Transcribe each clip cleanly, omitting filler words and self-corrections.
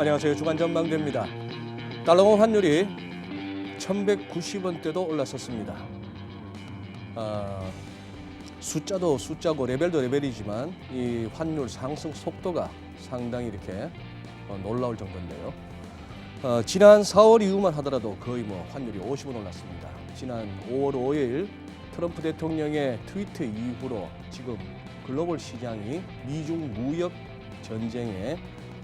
안녕하세요. 주간 전망대입니다. 달러원 환율이 1190원대도 올랐었습니다. 숫자도 숫자고 레벨도 레벨이지만 이 환율 상승 속도가 상당히 이렇게 놀라울 정도인데요. 지난 4월 이후만 하더라도 거의 환율이 50원 올랐습니다. 지난 5월 5일 트럼프 대통령의 트위트 이후로 지금 글로벌 시장이 미중 무역 전쟁에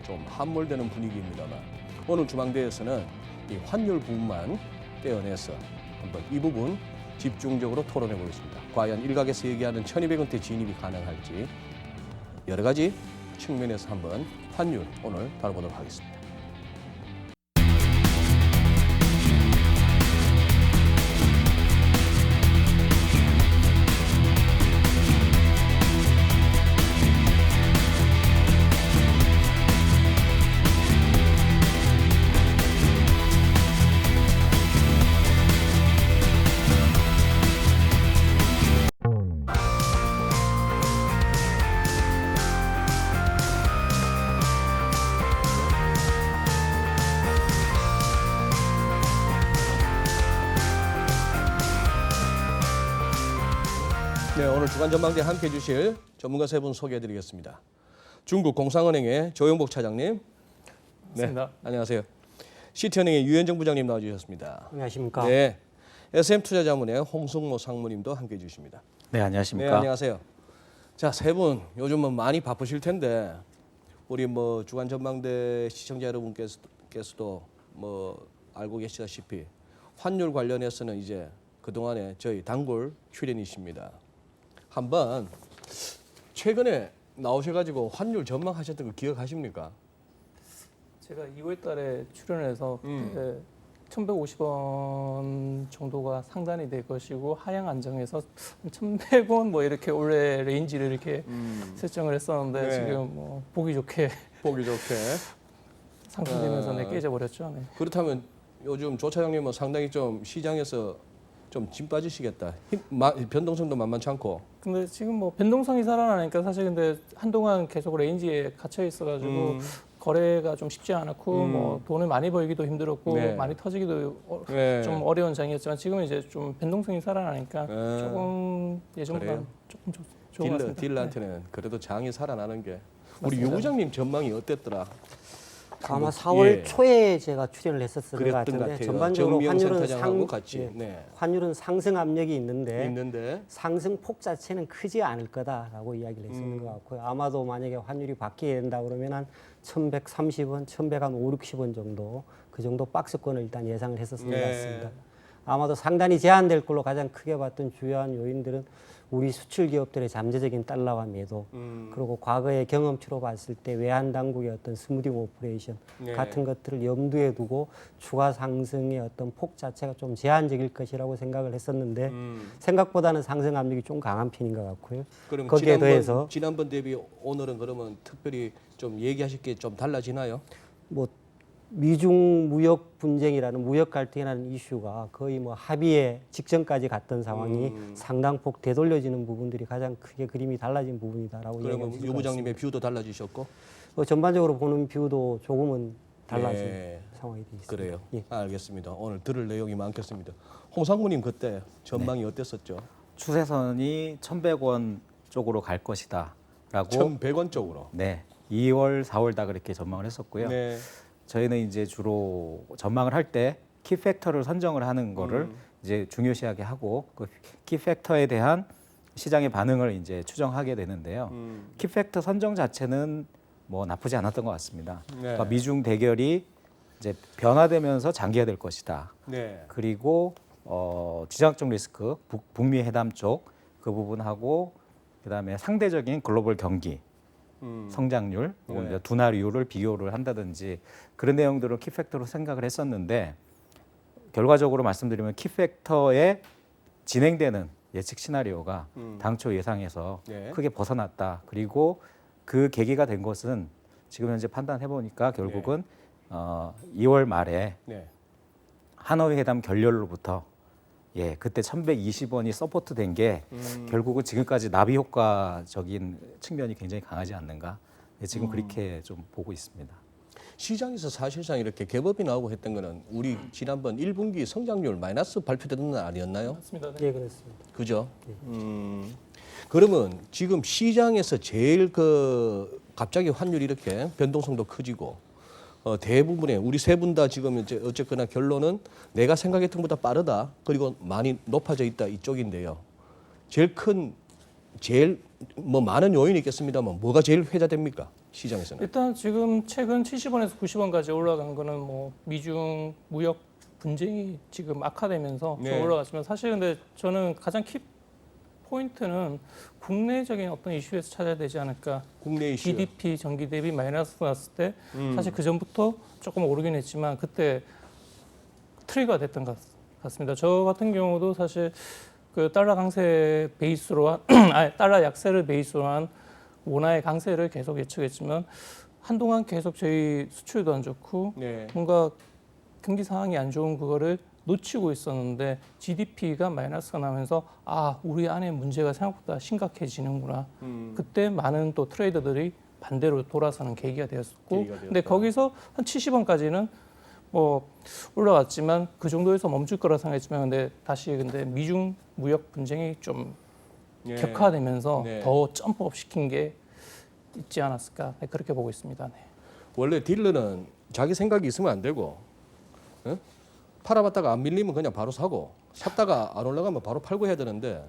좀 함몰되는 분위기입니다만 오늘 주방대에서는 이 환율 부분만 떼어내서 한번 이 부분 집중적으로 토론해 보겠습니다. 과연 일각에서 얘기하는 1200원대 진입이 가능할지 여러 가지 측면에서 한번 환율 오늘 다뤄보도록 하겠습니다. 네, 오늘 주간 전망대 함께해 주실 전문가 세 분 소개해 드리겠습니다. 중국 공상은행의 조영복 차장님. 맞습니다. 네, 안녕하세요. 시티은행의 유현정 부장님 나와 주셨습니다. 안녕하십니까. 네. SM투자자문의 홍승모 상무님도 함께해 주십니다. 네, 안녕하십니까. 네, 안녕하세요. 자, 세 분 요즘은 많이 바쁘실 텐데 우리 주간 전망대 시청자 여러분께서도 알고 계시다시피 환율 관련해서는 이제 그동안에 저희 단골 출연이십니다. 한번 최근에 나오셔가지고 환율 전망하셨던 거 기억하십니까? 제가 2월 달에 출연해서 1,150원 정도가 상단이 될 것이고 하향 안정해서 1,100원 이렇게 올해 레인지를 이렇게 설정을 했었는데 네. 지금 보기 좋게 상승되면서 깨져버렸죠. 네. 그렇다면 요즘 조 차장님은 상당히 좀 시장에서 좀 진 빠지시겠다. 변동성도 만만치 않고. 근데 지금 변동성이 살아나니까 사실 근데 한동안 계속 레인지에 갇혀 있어가지고 거래가 좀 쉽지 않았고 돈을 많이 벌기도 힘들었고 네. 많이 터지기도 네. 좀 어려운 장이었지만 지금은 이제 좀 변동성이 살아나니까 조금 예전보다 그래요? 조금 좋은 것 같습니다. 딜러한테는 그래도 장이 살아나는 게 우리 맞습니다. 유 부장님 전망이 어땠더라? 아마 4월 초에 제가 출연을 했었을 것 그랬던 것 같은데 같아요. 전반적으로 정미영 같이. 예, 네. 환율은 상승 압력이 있는데 있는데 상승폭 자체는 크지 않을 거다라고 이야기를 했었는 것 같고요. 아마도 만약에 환율이 바뀌게 된다 그러면 한 1,130원, 1,150원 정도 그 정도 박스권을 일단 예상을 했었을 것 같습니다. 아마도 상단이 제한될 걸로 가장 크게 봤던 주요한 요인들은 우리 수출 기업들의 잠재적인 달러화 매도 그리고 과거의 경험치로 봤을 때 외환 당국의 어떤 스무딩 오퍼레이션 같은 것들을 염두에 두고 추가 상승의 어떤 폭 자체가 좀 제한적일 것이라고 생각을 했었는데 생각보다는 상승 압력이 좀 강한 편인 것 같고요. 그럼 거기에 더해서 지난번 대비 오늘은 그러면 특별히 좀 얘기하실 게 좀 달라지나요? 미중 무역 분쟁이라는 무역 갈등이라는 이슈가 거의 합의에 직전까지 갔던 상황이 상당폭 되돌려지는 부분들이 가장 크게 그림이 달라진 부분이다라고 그러면 이야기할 수 유 부장님의 뷰도 달라지셨고 전반적으로 보는 뷰도 조금은 달라진 상황이 되어 있습니다. 그래요. 예. 알겠습니다. 오늘 들을 내용이 많겠습니다. 홍 상무님 그때 전망이 어땠었죠? 추세선이 1,100원 쪽으로 갈 것이다라고 1,100원 쪽으로. 네, 2월, 4월 다 그렇게 전망을 했었고요. 네. 저희는 이제 주로 전망을 할 때 키팩터를 선정을 하는 거를 이제 중요시하게 하고 그 키팩터에 대한 시장의 반응을 이제 추정하게 되는데요. 키팩터 선정 자체는 나쁘지 않았던 것 같습니다. 네. 그러니까 미중 대결이 이제 변화되면서 장기화될 것이다. 네. 그리고 지정학적 리스크, 북미 회담 쪽 그 부분하고 그다음에 상대적인 글로벌 경기 성장률, 혹은 네. 둔화율을 비교를 한다든지 그런 내용들을 키팩터로 생각을 했었는데 결과적으로 말씀드리면 키팩터에 진행되는 예측 시나리오가 당초 예상에서 네. 크게 벗어났다. 그리고 그 계기가 된 것은 지금 현재 판단해 보니까 결국은 2월 말에 네. 하노이 회담 결렬로부터 그때 1,120원이 서포트 된 게 결국은 지금까지 나비 효과적인 측면이 굉장히 강하지 않는가. 지금 그렇게 좀 보고 있습니다. 시장에서 사실상 이렇게 갭업이 나오고 했던 거는 우리 지난번 1분기 성장률 마이너스 발표되던 날 아니었나요? 맞습니다. 네. 예, 그렇습니다. 그죠? 그러면 지금 시장에서 제일 갑자기 환율이 이렇게 변동성도 커지고 대부분의 우리 세 분 다 지금 이제 어쨌거나 결론은 내가 생각했던 것보다 빠르다. 그리고 많이 높아져 있다 이쪽인데요. 제일 뭐 많은 요인이 있겠습니다만 뭐가 제일 회자됩니까? 시장에서는. 일단 지금 최근 70원에서 90원까지 올라간 거는 뭐 미중 무역 분쟁이 지금 악화되면서 좀 네. 올라갔지만 사실 근데 저는 가장 키 포인트는 국내적인 어떤 이슈에서 찾아야 되지 않을까. 국내 이슈. GDP 전기 대비 마이너스 났을 때 사실 그 전부터 조금 오르긴 했지만 그때 트리거가 됐던 것 같습니다. 저 같은 경우도 사실 그 달러 강세 베이스로 한 아니, 달러 약세를 베이스로 한 원화의 강세를 계속 예측했지만 한동안 계속 저희 수출도 안 좋고 네. 뭔가 경기 상황이 안 좋은 그거를 놓치고 있었는데 GDP가 마이너스가 나면서 아 우리 안에 문제가 생각보다 심각해지는구나. 그때 많은 또 트레이더들이 반대로 돌아서는 계기가 되었고, 계기가 근데 되었다. 거기서 한 70원까지는 뭐 올라왔지만 그 정도에서 멈출 거라 생각했지만 근데 다시 근데 미중 무역 분쟁이 좀 예. 격화되면서 네. 더 점프업 시킨 게 있지 않았을까 네, 그렇게 보고 있습니다. 네. 원래 딜러는 자기 생각이 있으면 안 되고 어? 팔아봤다가 안 밀리면 그냥 바로 사고 샀다가 안 올라가면 바로 팔고 해야 되는데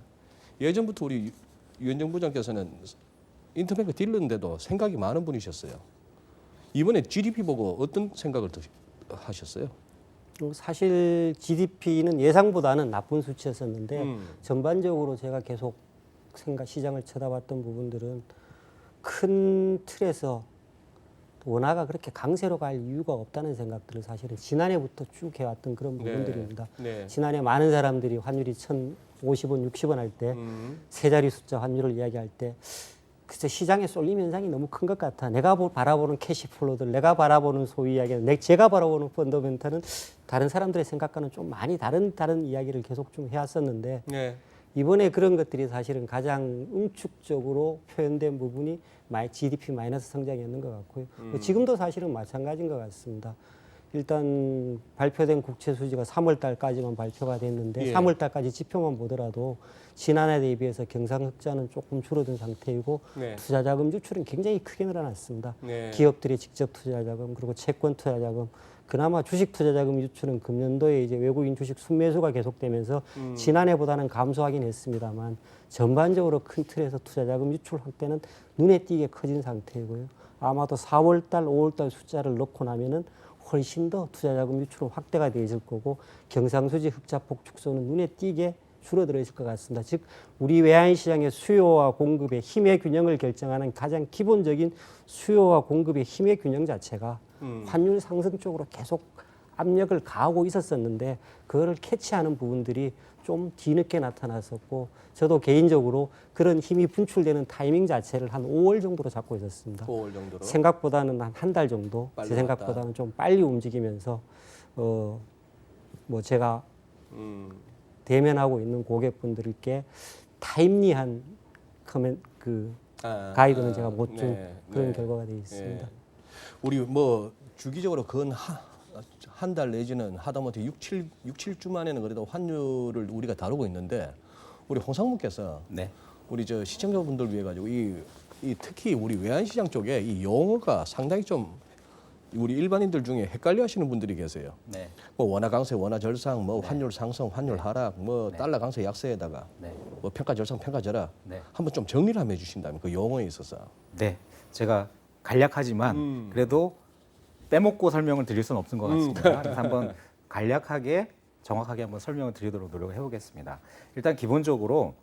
예전부터 우리 유현정 부장께서는 인터뱅크 딜러인데도 생각이 많은 분이셨어요. 이번에 GDP 보고 어떤 생각을 하셨어요? 사실 GDP는 예상보다는 나쁜 수치였었는데 전반적으로 제가 계속 시장을 쳐다봤던 부분들은 큰 틀에서 원화가 그렇게 강세로 갈 이유가 없다는 생각들을 사실은 지난해부터 쭉 해왔던 그런 부분들입니다. 네. 지난해 많은 사람들이 환율이 1,050원, 60원 할 때 세 자리 숫자 환율을 이야기할 때 글쎄 시장에 쏠림 현상이 너무 큰 것 같아. 내가 바라보는 캐시플로들, 내가 바라보는 소위 이야기는 제가 바라보는 펀더멘탈은 다른 사람들의 생각과는 좀 많이 다른 이야기를 계속 좀 해왔었는데 네. 이번에 그런 것들이 사실은 가장 응축적으로 표현된 부분이 GDP 마이너스 성장이었는 것 같고요. 지금도 사실은 마찬가지인 것 같습니다. 일단 발표된 국채 수지가 3월 달까지만 발표가 됐는데 예. 3월 달까지 지표만 보더라도 지난해 대비해서 경상흑자는 조금 줄어든 상태이고 네. 투자자금 유출은 굉장히 크게 늘어났습니다. 네. 기업들의 직접 투자자금 그리고 채권 투자자금 그나마 주식 투자자금 유출은 금년도에 이제 외국인 주식 순매수가 계속되면서 지난해보다는 감소하긴 했습니다만 전반적으로 큰 틀에서 투자자금 유출 확대는 눈에 띄게 커진 상태이고요. 아마도 4월달, 5월달 숫자를 넣고 나면은 훨씬 더 투자자금 유출은 확대가 되어질 거고 경상수지 흑자폭 축소는 눈에 띄게 줄어들어 있을 것 같습니다. 즉 우리 외환시장의 수요와 공급의 힘의 균형을 결정하는 가장 기본적인 수요와 공급의 힘의 균형 자체가 환율 상승 쪽으로 계속 압력을 가하고 있었었는데 그거를 캐치하는 부분들이 좀 뒤늦게 나타났었고 저도 개인적으로 그런 힘이 분출되는 타이밍 자체를 한 5월 정도로 잡고 있었습니다. 5월 정도로. 생각보다는 한 달 정도, 빨리 제 생각보다는 좀 빨리 움직이면서 뭐 제가 대면하고 있는 고객분들께 타임리한 가이드는 제가 못 준 그런 결과가 되어 있습니다. 네. 우리 뭐 주기적으로 건 한 달 내지는 하다못해 6, 7주 만에는 그래도 환율을 우리가 다루고 있는데 우리 홍상무께서 네. 우리 저 시청자분들 위해 가지고 이 특히 우리 외환시장 쪽에 이 용어가 상당히 좀 우리 일반인들 중에 헷갈려하시는 분들이 계세요. 네. 뭐 원화 강세, 원화 절상, 뭐 환율 상승, 환율 하락, 뭐 네. 달러 강세 약세에다가 네. 뭐 평가 절상, 평가 절하. 네. 한번 좀 정리를 한번 해주신다면 그 용어에 있어서. 네. 제가 간략하지만 그래도 빼먹고 설명을 드릴 수는 없는 것 같습니다. 그래서 한번 간략하게 정확하게 한번 설명을 드리도록 노력을 해보겠습니다. 일단 기본적으로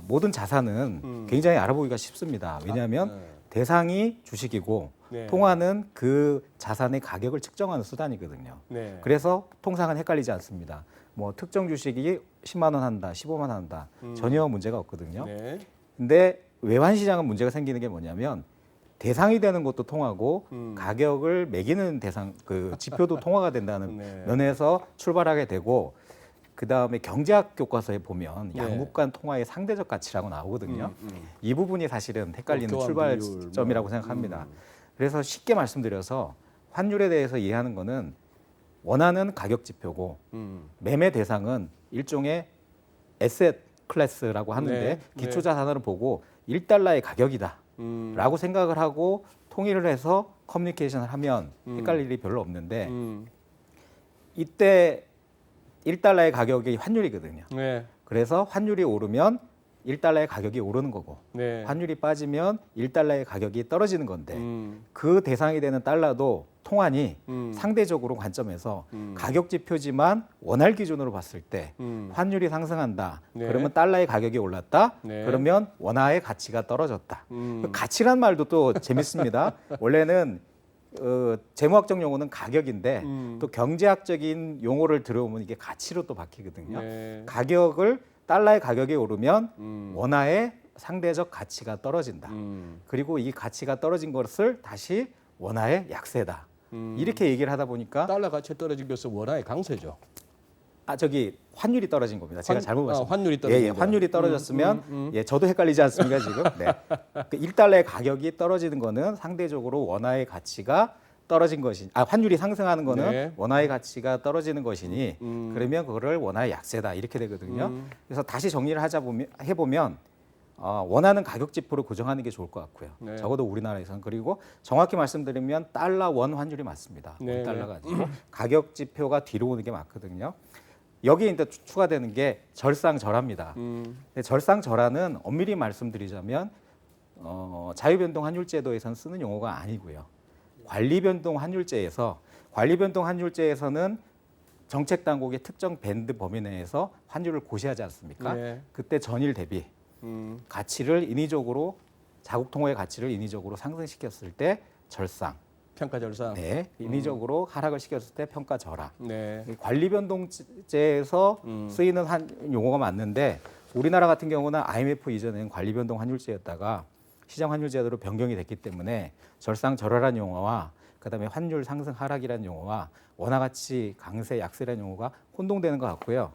모든 자산은 굉장히 알아보기가 쉽습니다. 왜냐하면 대상이 주식이고 네. 통화는 그 자산의 가격을 측정하는 수단이거든요. 네. 그래서 통상은 헷갈리지 않습니다. 뭐 특정 주식이 10만 원 한다, 15만 원 한다 전혀 문제가 없거든요. 네. 근데 외환 시장은 문제가 생기는 게 뭐냐면 대상이 되는 것도 통하고 가격을 매기는 대상 그 지표도 통화가 된다는 네. 면에서 출발하게 되고 그 다음에 경제학 교과서에 보면 네. 양국 간 통화의 상대적 가치라고 나오거든요. 이 부분이 사실은 헷갈리는 교환 출발점이라고 비율, 생각합니다. 그래서 쉽게 말씀드려서 환율에 대해서 이해하는 거는 원하는 가격 지표고 매매 대상은 일종의 에셋 클래스라고 하는데 네, 기초 자산을 보고 1달러의 가격이다 라고 생각을 하고 통일을 해서 커뮤니케이션을 하면 헷갈릴 일이 별로 없는데 이때 1달러의 가격이 환율이거든요. 네. 그래서 환율이 오르면 1달러의 가격이 오르는 거고 네. 환율이 빠지면 1달러의 가격이 떨어지는 건데 그 대상이 되는 달러도 통환이 상대적으로 관점에서 가격 지표지만 원활 기준으로 봤을 때 환율이 상승한다. 네. 그러면 달러의 가격이 올랐다. 네. 그러면 원화의 가치가 떨어졌다. 그 가치란 말도 또 재밌습니다. 원래는 재무학적 용어는 가격인데 또 경제학적인 용어를 들어오면 이게 가치로 또 바뀌거든요. 네. 가격을 달러의 가격이 오르면 원화의 상대적 가치가 떨어진다. 그리고 이 가치가 떨어진 것을 다시 원화의 약세다. 이렇게 얘기를 하다 보니까 달러 가치 떨어진 것은 원화의 강세죠. 저기 환율이 떨어진 겁니다. 제가 잘못 말씀드렸습니다. 환율이 떨어진 예, 거죠. 환율이 떨어졌으면 예, 저도 헷갈리지 않습니까 지금? 네. 그 1달러의 가격이 떨어지는 거는 상대적으로 원화의 가치가 떨어진 것이 환율이 상승하는 거는 네. 원화의 가치가 떨어지는 것이니 그러면 그거를 원화의 약세다 이렇게 되거든요. 그래서 다시 정리를 해보면 원하는 가격 지표를 고정하는 게 좋을 것 같고요. 네. 적어도 우리나라에서는. 그리고 정확히 말씀드리면 달러 원 환율이 맞습니다. 네. 원달러가 아니고 가격 지표가 뒤로 오는 게 맞거든요. 여기에 이제 추가되는 게 절상절하입니다. 근데 절상절하는 엄밀히 말씀드리자면 자유변동 환율제도에서는 쓰는 용어가 아니고요. 관리변동 환율제에서는 정책 당국의 특정 밴드 범위 내에서 환율을 고시하지 않습니까? 네. 그때 전일 대비 가치를 인위적으로 자국 통화의 가치를 인위적으로 상승시켰을 때 절상, 평가 절상. 네, 인위적으로 하락을 시켰을 때 평가 절하. 네. 관리변동제에서 쓰이는 용어가 맞는데 우리나라 같은 경우는 IMF 이전에는 관리변동 환율제였다가 시장 환율제도로 변경이 됐기 때문에 절상절하라는 용어와 그다음에 환율 상승 하락이라는 용어와 원화 가치 강세 약세라는 용어가 혼동되는 것 같고요.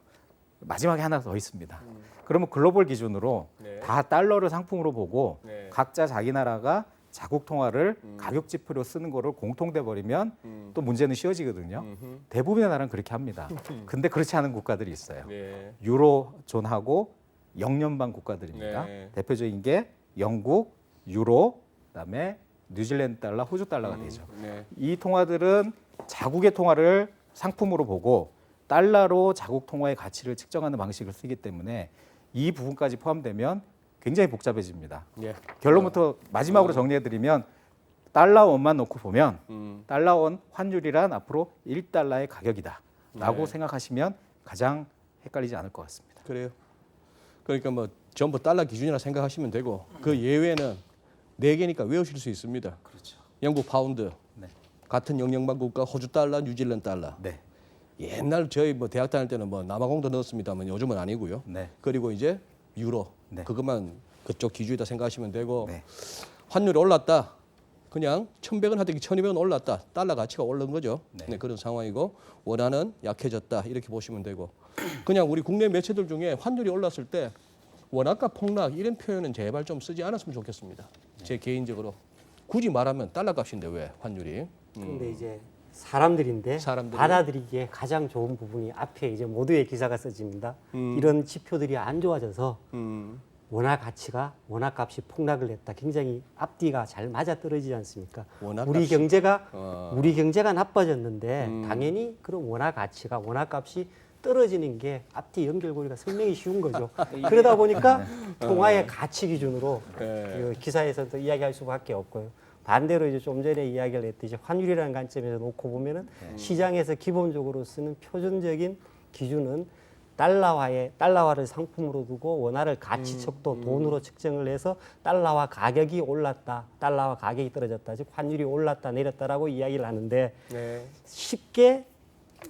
마지막에 하나 더 있습니다. 그러면 글로벌 기준으로 네. 다 달러를 상품으로 보고 네. 각자 자기 나라가 자국 통화를 가격 지표로 쓰는 거를 공통돼 버리면 또 문제는 쉬워지거든요. 대부분의 나라는 그렇게 합니다. 근데 그렇지 않은 국가들이 있어요. 네. 유로존하고 영연방 국가들입니다. 네. 대표적인 게 영국, 유로, 그다음에 뉴질랜드 달러, 호주 달러가 되죠. 네. 이 통화들은 자국의 통화를 상품으로 보고 달러로 자국 통화의 가치를 측정하는 방식을 쓰기 때문에 이 부분까지 포함되면 굉장히 복잡해집니다. 예. 결론부터 마지막으로 정리해드리면 달러원만 놓고 보면 달러원 환율이란 앞으로 1달러의 가격이다 라고 네. 생각하시면 가장 헷갈리지 않을 것 같습니다. 그래요. 그러니까 뭐 전부 달러 기준이라 생각하시면 되고 그 예외는 4개니까 외우실 수 있습니다. 그렇죠. 영국 파운드, 네. 같은 영연방 국가 호주 달러, 뉴질랜드 달러. 네. 옛날 저희 뭐 대학 다닐 때는 뭐 남아공도 넣었습니다만 요즘은 아니고요. 네. 그리고 이제 유로. 네. 그것만 그쪽 기준이다 생각하시면 되고 네. 환율이 올랐다. 그냥 1,100원 하더니 1,200원 올랐다. 달러 가치가 오른 거죠. 네. 네, 그런 상황이고 원화는 약해졌다. 이렇게 보시면 되고 그냥 우리 국내 매체들 중에 환율이 올랐을 때 원화가 폭락 이런 표현은 제발 좀 쓰지 않았으면 좋겠습니다. 제 개인적으로 굳이 말하면 달러 값인데 왜 환율이? 근데 이제 사람들인데 사람들이. 받아들이기에 가장 좋은 부분이 앞에 이제 모두의 기사가 써집니다. 이런 지표들이 안 좋아져서 원화 가치가 원화 값이 폭락을 했다. 굉장히 앞뒤가 잘 맞아 떨어지지 않습니까? 원화 우리 값이- 경제가 우리 경제가 나빠졌는데 당연히 그런 원화 가치가 원화 값이 떨어지는 게 앞뒤 연결고리가 설명이 쉬운 거죠. 그러다 보니까 통화의 가치 기준으로 네. 그 기사에서도 이야기할 수밖에 없고요. 반대로 이제 좀 전에 이야기를 했듯이 환율이라는 관점에서 놓고 보면은 시장에서 기본적으로 쓰는 표준적인 기준은 달러화를 상품으로 두고 원화를 가치 척도 돈으로 측정을 해서 달러화 가격이 올랐다, 달러화 가격이 떨어졌다, 즉 환율이 올랐다 내렸다라고 이야기를 하는데 네. 쉽게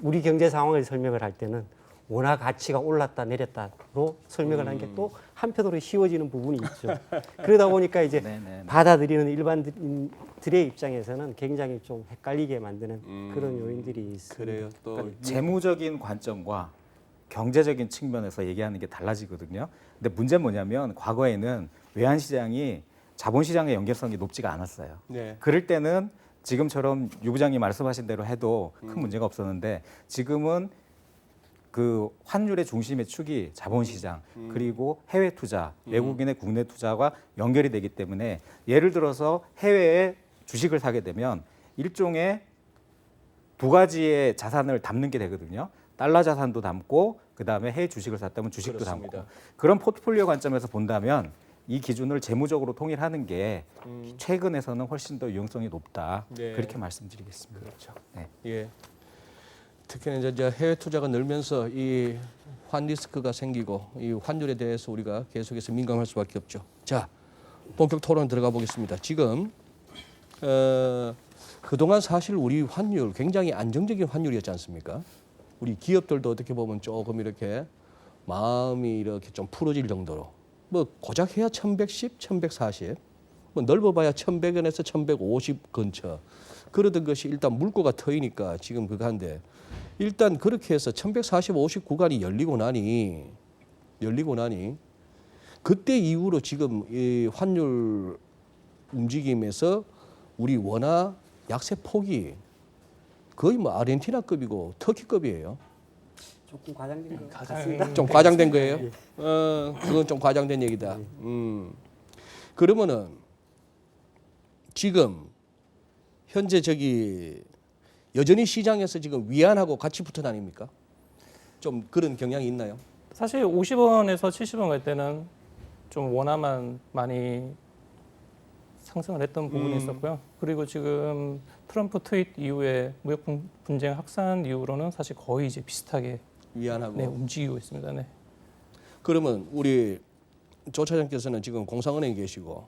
우리 경제 상황을 설명을 할 때는 원화 가치가 올랐다 내렸다로 설명을 하는 게 또 한편으로 쉬워지는 부분이 있죠. 그러다 보니까 이제 네네. 받아들이는 일반인들의 입장에서는 굉장히 좀 헷갈리게 만드는 그런 요인들이 있습니다. 그래요. 또 그러니까 재무적인 관점과 경제적인 측면에서 얘기하는 게 달라지거든요. 근데 문제는 뭐냐면 과거에는 외환시장이 자본시장의 연결성이 높지가 않았어요. 네. 그럴 때는 지금처럼 유 부장님 말씀하신 대로 해도 큰 문제가 없었는데 지금은 그 환율의 중심의 축이 자본시장 그리고 해외 투자, 외국인의 국내 투자와 연결이 되기 때문에 예를 들어서 해외에 주식을 사게 되면 일종의 두 가지의 자산을 담는 게 되거든요. 달러 자산도 담고 그다음에 해외 주식을 샀다면 주식도 그렇습니다. 담고 그런 포트폴리오 관점에서 본다면 이 기준을 재무적으로 통일하는 게 최근에서는 훨씬 더 유용성이 높다. 네. 그렇게 말씀드리겠습니다. 그렇죠. 네. 예. 특히나 이제 해외 투자가 늘면서 이 환 리스크가 생기고 이 환율에 대해서 우리가 계속해서 민감할 수밖에 없죠. 자, 본격 토론 들어가 보겠습니다. 지금 그동안 사실 우리 환율 굉장히 안정적인 환율이었지 않습니까? 우리 기업들도 어떻게 보면 조금 이렇게 마음이 이렇게 좀 풀어질 정도로 뭐 고작 해야 1110, 1140, 뭐 넓어봐야 1100원에서 1150 근처 그러던 것이 일단 물꼬가 터이니까 지금 그거 한데 일단 그렇게 해서 1140, 50 구간이 열리고 나니 그때 이후로 지금 이 환율 움직임에서 우리 원화 약세 폭이 거의 뭐 아르헨티나급이고 터키급이에요. 조금 과장된 것 가장- 같습니다. 좀 과장된 거예요? 그건 좀 과장된 얘기다. 그러면은 지금 현재 저기 여전히 시장에서 지금 위안하고 같이 붙어 다닙니까? 좀 그런 경향이 있나요? 사실 50원에서 70원 갈 때는 좀 원화만 많이 상승을 했던 부분이 있었고요. 그리고 지금 트럼프 트윗 이후에 무역 분쟁 확산 이후로는 사실 거의 이제 비슷하게 위안하고. 네, 움직이고 있습니다. 네. 그러면 우리 조 차장께서는 지금 공상은행에 계시고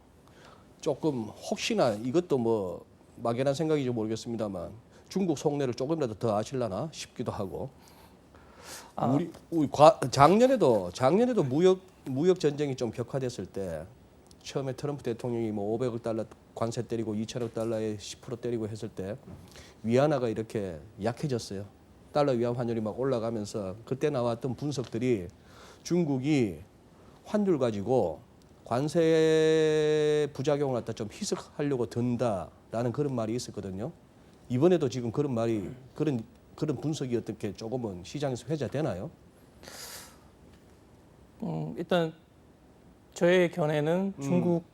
조금 혹시나 이것도 뭐 막연한 생각인지 모르겠습니다만 중국 속내를 조금이라도 더 아실라나 싶기도 하고 작년에도 무역 전쟁이 좀 격화됐을 때 처음에 트럼프 대통령이 뭐 500억 달러 관세 때리고 2천억 달러에 10% 때리고 했을 때 위안화가 이렇게 약해졌어요. 달러 위안 환율이 막 올라가면서 그때 나왔던 분석들이 중국이 환율 가지고 관세 부작용을 갖다 좀 희석하려고 든다라는 그런 말이 있었거든요. 이번에도 지금 그런 말이 그런 분석이 어떻게 조금은 시장에서 회자되나요? 일단 저의 견해는 중국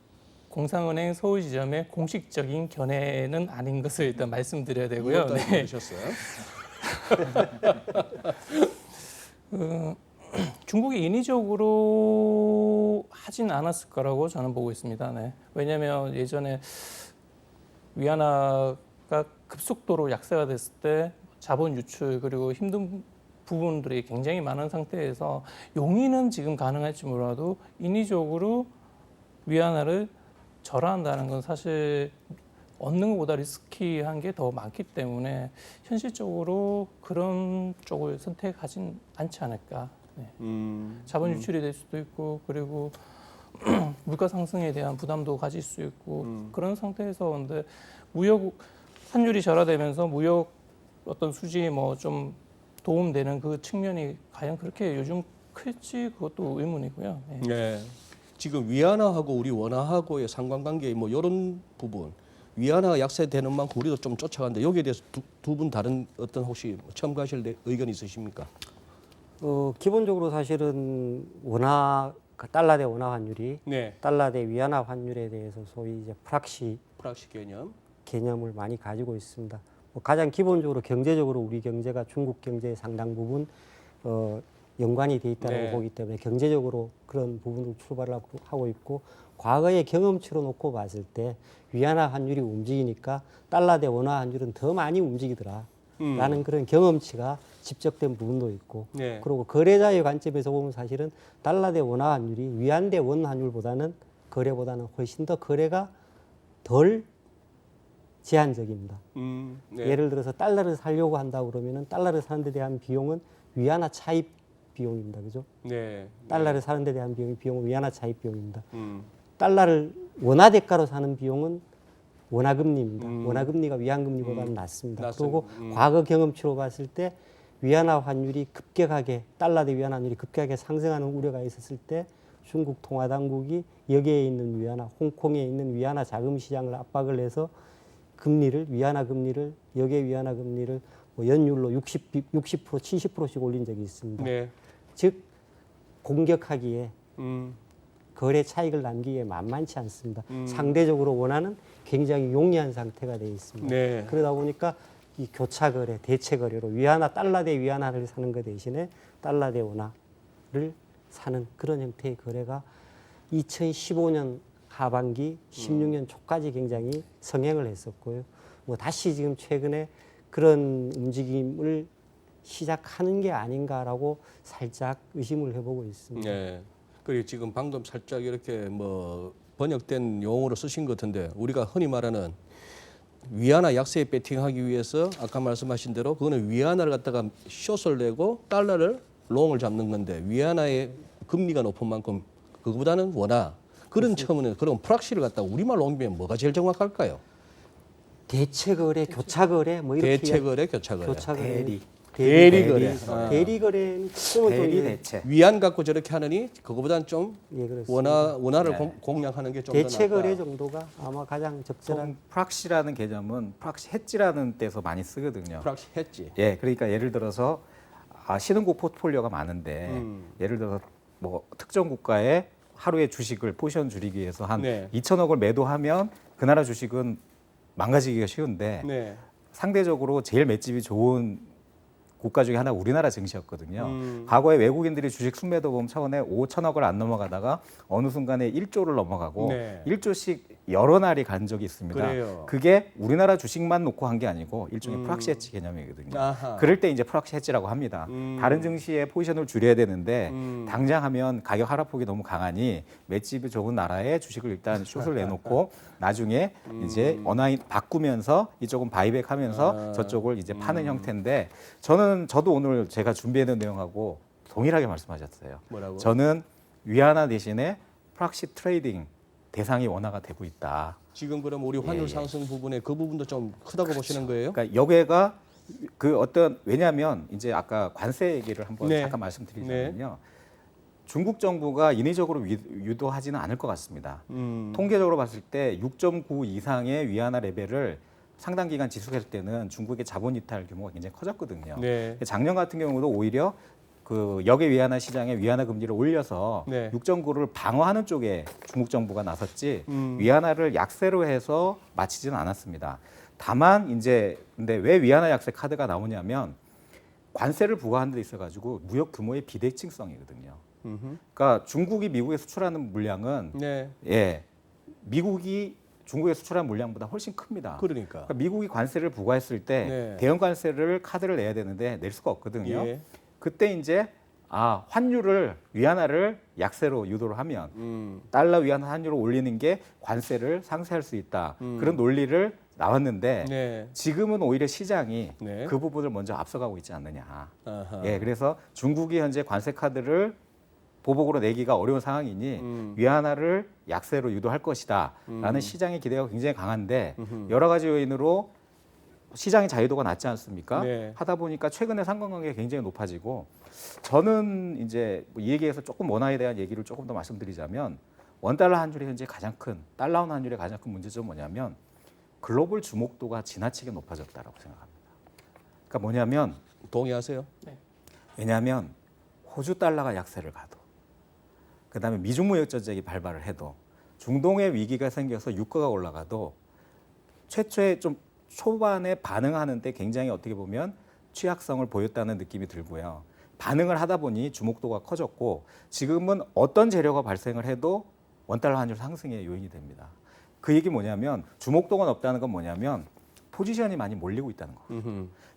공상은행 서울 지점의 공식적인 견해는 아닌 것을 일단 말씀드려야 되고요. 이것도 네. 모르셨어요? 중국이 인위적으로 하진 않았을 거라고 저는 보고 있습니다. 네. 왜냐하면 예전에 위안화가 급속도로 약세가 됐을 때 자본 유출 그리고 힘든 부분들이 굉장히 많은 상태에서 용인은 지금 가능할지 몰라도 인위적으로 위안화를 절하한다는 건 사실 얻는 것보다 리스키한 게 더 많기 때문에 현실적으로 그런 쪽을 선택하진 않지 않을까. 네. 자본 유출이 될 수도 있고 그리고 물가 상승에 대한 부담도 가질 수 있고 그런 상태에서 근데 무역 환율이 절하되면서 무역 어떤 수지 뭐 좀 도움되는 그 측면이 과연 그렇게 요즘 클지 그것도 의문이고요. 네. 네. 지금 위안화하고 우리 원화하고의 상관관계 뭐 이런 부분 위안화가 약세되는 만큼 우리도 좀 쫓아간다. 여기에 대해서 두 분 다른 어떤 혹시 첨가하실 의견 있으십니까? 기본적으로 사실은 달러 대 원화 환율이 네. 달러 대 위안화 환율에 대해서 소위 이제 프락시 프락시 개념. 개념을 많이 가지고 있습니다. 가장 기본적으로 경제적으로 우리 경제가 중국 경제의 상당 부분 연관이 돼 있다고 네. 보기 때문에 경제적으로 그런 부분을 출발을 하고 있고 과거의 경험치로 놓고 봤을 때 위안화 환율이 움직이니까 달러 대 원화 환율은 더 많이 움직이더라. 라는 그런 경험치가 집적된 부분도 있고 네. 그리고 거래자의 관점에서 보면 사실은 달러 대 원화 환율이 위안 대 원 환율보다는 거래보다는 훨씬 더 거래가 덜 제한적입니다. 네. 예를 들어서 달러를 사려고 한다 그러면은 달러를 사는 데 대한 비용은 위안화 차입 비용입니다. 그죠? 네. 달러를 사는 데 대한 비용은 위안화 차입 비용입니다. 달러를 원화 대가로 사는 비용은 원화금리입니다. 원화금리가 위안금리보다는 낮습니다. 그리고 과거 경험치로 봤을 때 위안화 환율이 급격하게 달러 대 위안화 환율이 급격하게 상승하는 우려가 있었을 때 중국 통화당국이 여기에 있는 위안화, 홍콩에 있는 위안화 자금 시장을 압박을 해서 금리를 위안화 금리를 역의 위안화 금리를 뭐 연율로 60% 70%씩 올린 적이 있습니다. 네. 즉 공격하기에 음. 거래 차익을 남기기에 만만치 않습니다. 상대적으로 원화는 굉장히 용이한 상태가 되어 있습니다. 네. 그러다 보니까 이 교차 거래, 대체 거래로 위안화 달러 대 위안화를 사는 것 대신에 달러 대 원화를 사는 그런 형태의 거래가 2015년 하반기, 16년 초까지 굉장히 성행을 했었고요. 뭐 다시 지금 최근에 그런 움직임을 시작하는 게 아닌가라고 살짝 의심을 해보고 있습니다. 네. 그리고 지금 방금 살짝 이렇게 뭐 번역된 용어로 쓰신 것 같은데 우리가 흔히 말하는 위안화 약세에 배팅하기 위해서 아까 말씀하신 대로 그거는 위안화를 갖다가 숏을 내고 달러를 롱을 잡는 건데 위안화의 금리가 높은 만큼 그거보다는 원화 그런 처음에 그런 프락시를 갖다가 우리말로 옮기면 뭐가 제일 정확할까요? 대체 거래, 교차 거래 뭐 이렇게 대체 거래, 교차 거래. 교차 거래, 대리. 대리 거래. 아. 대리 거래는 조금은 또 대리 이제 대체. 위안 갖고 저렇게 하느니 그거보다는 좀 예, 그렇습니다. 원화를 네. 공략하는 게 좀 더 낫다. 대체 거래 정도가 아마 가장 적절한 보통 프락시라는 개념은 프락시 헤지라는 데서 많이 쓰거든요. 프락시 했지. 예, 그러니까 예를 들어서 신흥국 포트폴리오가 많은데 예를 들어서 뭐 특정 국가의 하루의 주식을 포지션 줄이기 위해서 한 네. 2천억을 매도하면 그 나라 주식은 망가지기가 쉬운데 네. 상대적으로 제일 맷집이 좋은 국가 중에 하나가 우리나라 증시였거든요. 과거에 외국인들이 주식 순매도 보면 처음에 5천억을 안 넘어가다가 어느 순간에 1조를 넘어가고 네. 1조씩 여러 날이 간 적이 있습니다. 그래요. 그게 우리나라 주식만 놓고 한 게 아니고 일종의 프락시 해지 개념이거든요. 아하. 그럴 때 이제 프락시 해지라고 합니다. 다른 증시의 포지션을 줄여야 되는데 당장 하면 가격 하락폭이 너무 강하니 맷집이 좋은 나라에 주식을 일단 숏을 내놓고 나중에 이제 언화인 바꾸면서 이쪽은 바이백하면서 저쪽을 이제 파는 형태인데 저도 오늘 제가 준비해둔 내용하고 동일하게 말씀하셨어요. 뭐라고? 저는 위안화 대신에 프락시 트레이딩 대상이 원화가 되고 있다. 지금 그럼 우리 환율 상승 부분에 그 부분도 좀 크다고 보시는 거예요? 그러니까 여기가 그 어떤 왜냐하면 이제 아까 관세 얘기를 한번 네. 잠깐 말씀드리자면요. 중국 정부가 인위적으로 유도하지는 않을 것 같습니다. 통계적으로 봤을 때 6.9 이상의 위안화 레벨을 상당 기간 지속했을 때는 중국의 자본 이탈 규모가 굉장히 커졌거든요. 네. 작년 같은 경우도 오히려 그 역의 위안화 시장에 위안화 금리를 올려서 네. 6.9를 방어하는 쪽에 중국 정부가 나섰지 위안화를 약세로 해서 마치지는 않았습니다. 다만 이제 근데 왜 위안화 약세 카드가 나오냐면 관세를 부과하는 데 있어가지고 무역 규모의 비대칭성이거든요. 그러니까 중국이 미국에 수출하는 물량은 네. 예 미국이 중국에 수출한 물량보다 훨씬 큽니다. 그러니까. 그러니까 미국이 관세를 부과했을 때 네. 대형 관세를 카드를 내야 되는데 낼 수가 없거든요. 예. 그때 이제 환율을 위안화를 약세로 유도를 하면 달러 위안화 환율을 올리는 게 관세를 상쇄할 수 있다. 그런 논리를 나왔는데 네. 지금은 오히려 시장이 네. 그 부분을 먼저 앞서가고 있지 않느냐. 아하. 예, 그래서 중국이 현재 관세 카드를 보복으로 내기가 어려운 상황이니 위안화를 약세로 유도할 것이다라는 시장의 기대가 굉장히 강한데 여러 가지 요인으로 시장의 자유도가 낮지 않습니까? 네. 하다 보니까 최근에 상관관계가 굉장히 높아지고 저는 이제 이 얘기에서 조금 원화에 대한 얘기를 조금 더 말씀드리자면 원달러 환율이 현재 가장 큰 달러원 환율의 가장 큰 문제점은 뭐냐면 글로벌 주목도가 지나치게 높아졌다라고 생각합니다. 그러니까 뭐냐면 동의하세요? 왜냐하면 호주 달러가 약세를 가도 그다음에 미중 무역 전쟁이 발발을 해도 중동의 위기가 생겨서 유가가 올라가도 최초에 좀 초반에 반응하는데 굉장히 어떻게 보면 취약성을 보였다는 느낌이 들고요. 반응을 하다 보니 주목도가 커졌고 지금은 어떤 재료가 발생을 해도 원달러 환율 상승의 요인이 됩니다. 그 얘기 뭐냐면 주목도가 높다는 건 뭐냐면 포지션이 많이 몰리고 있다는 거예요.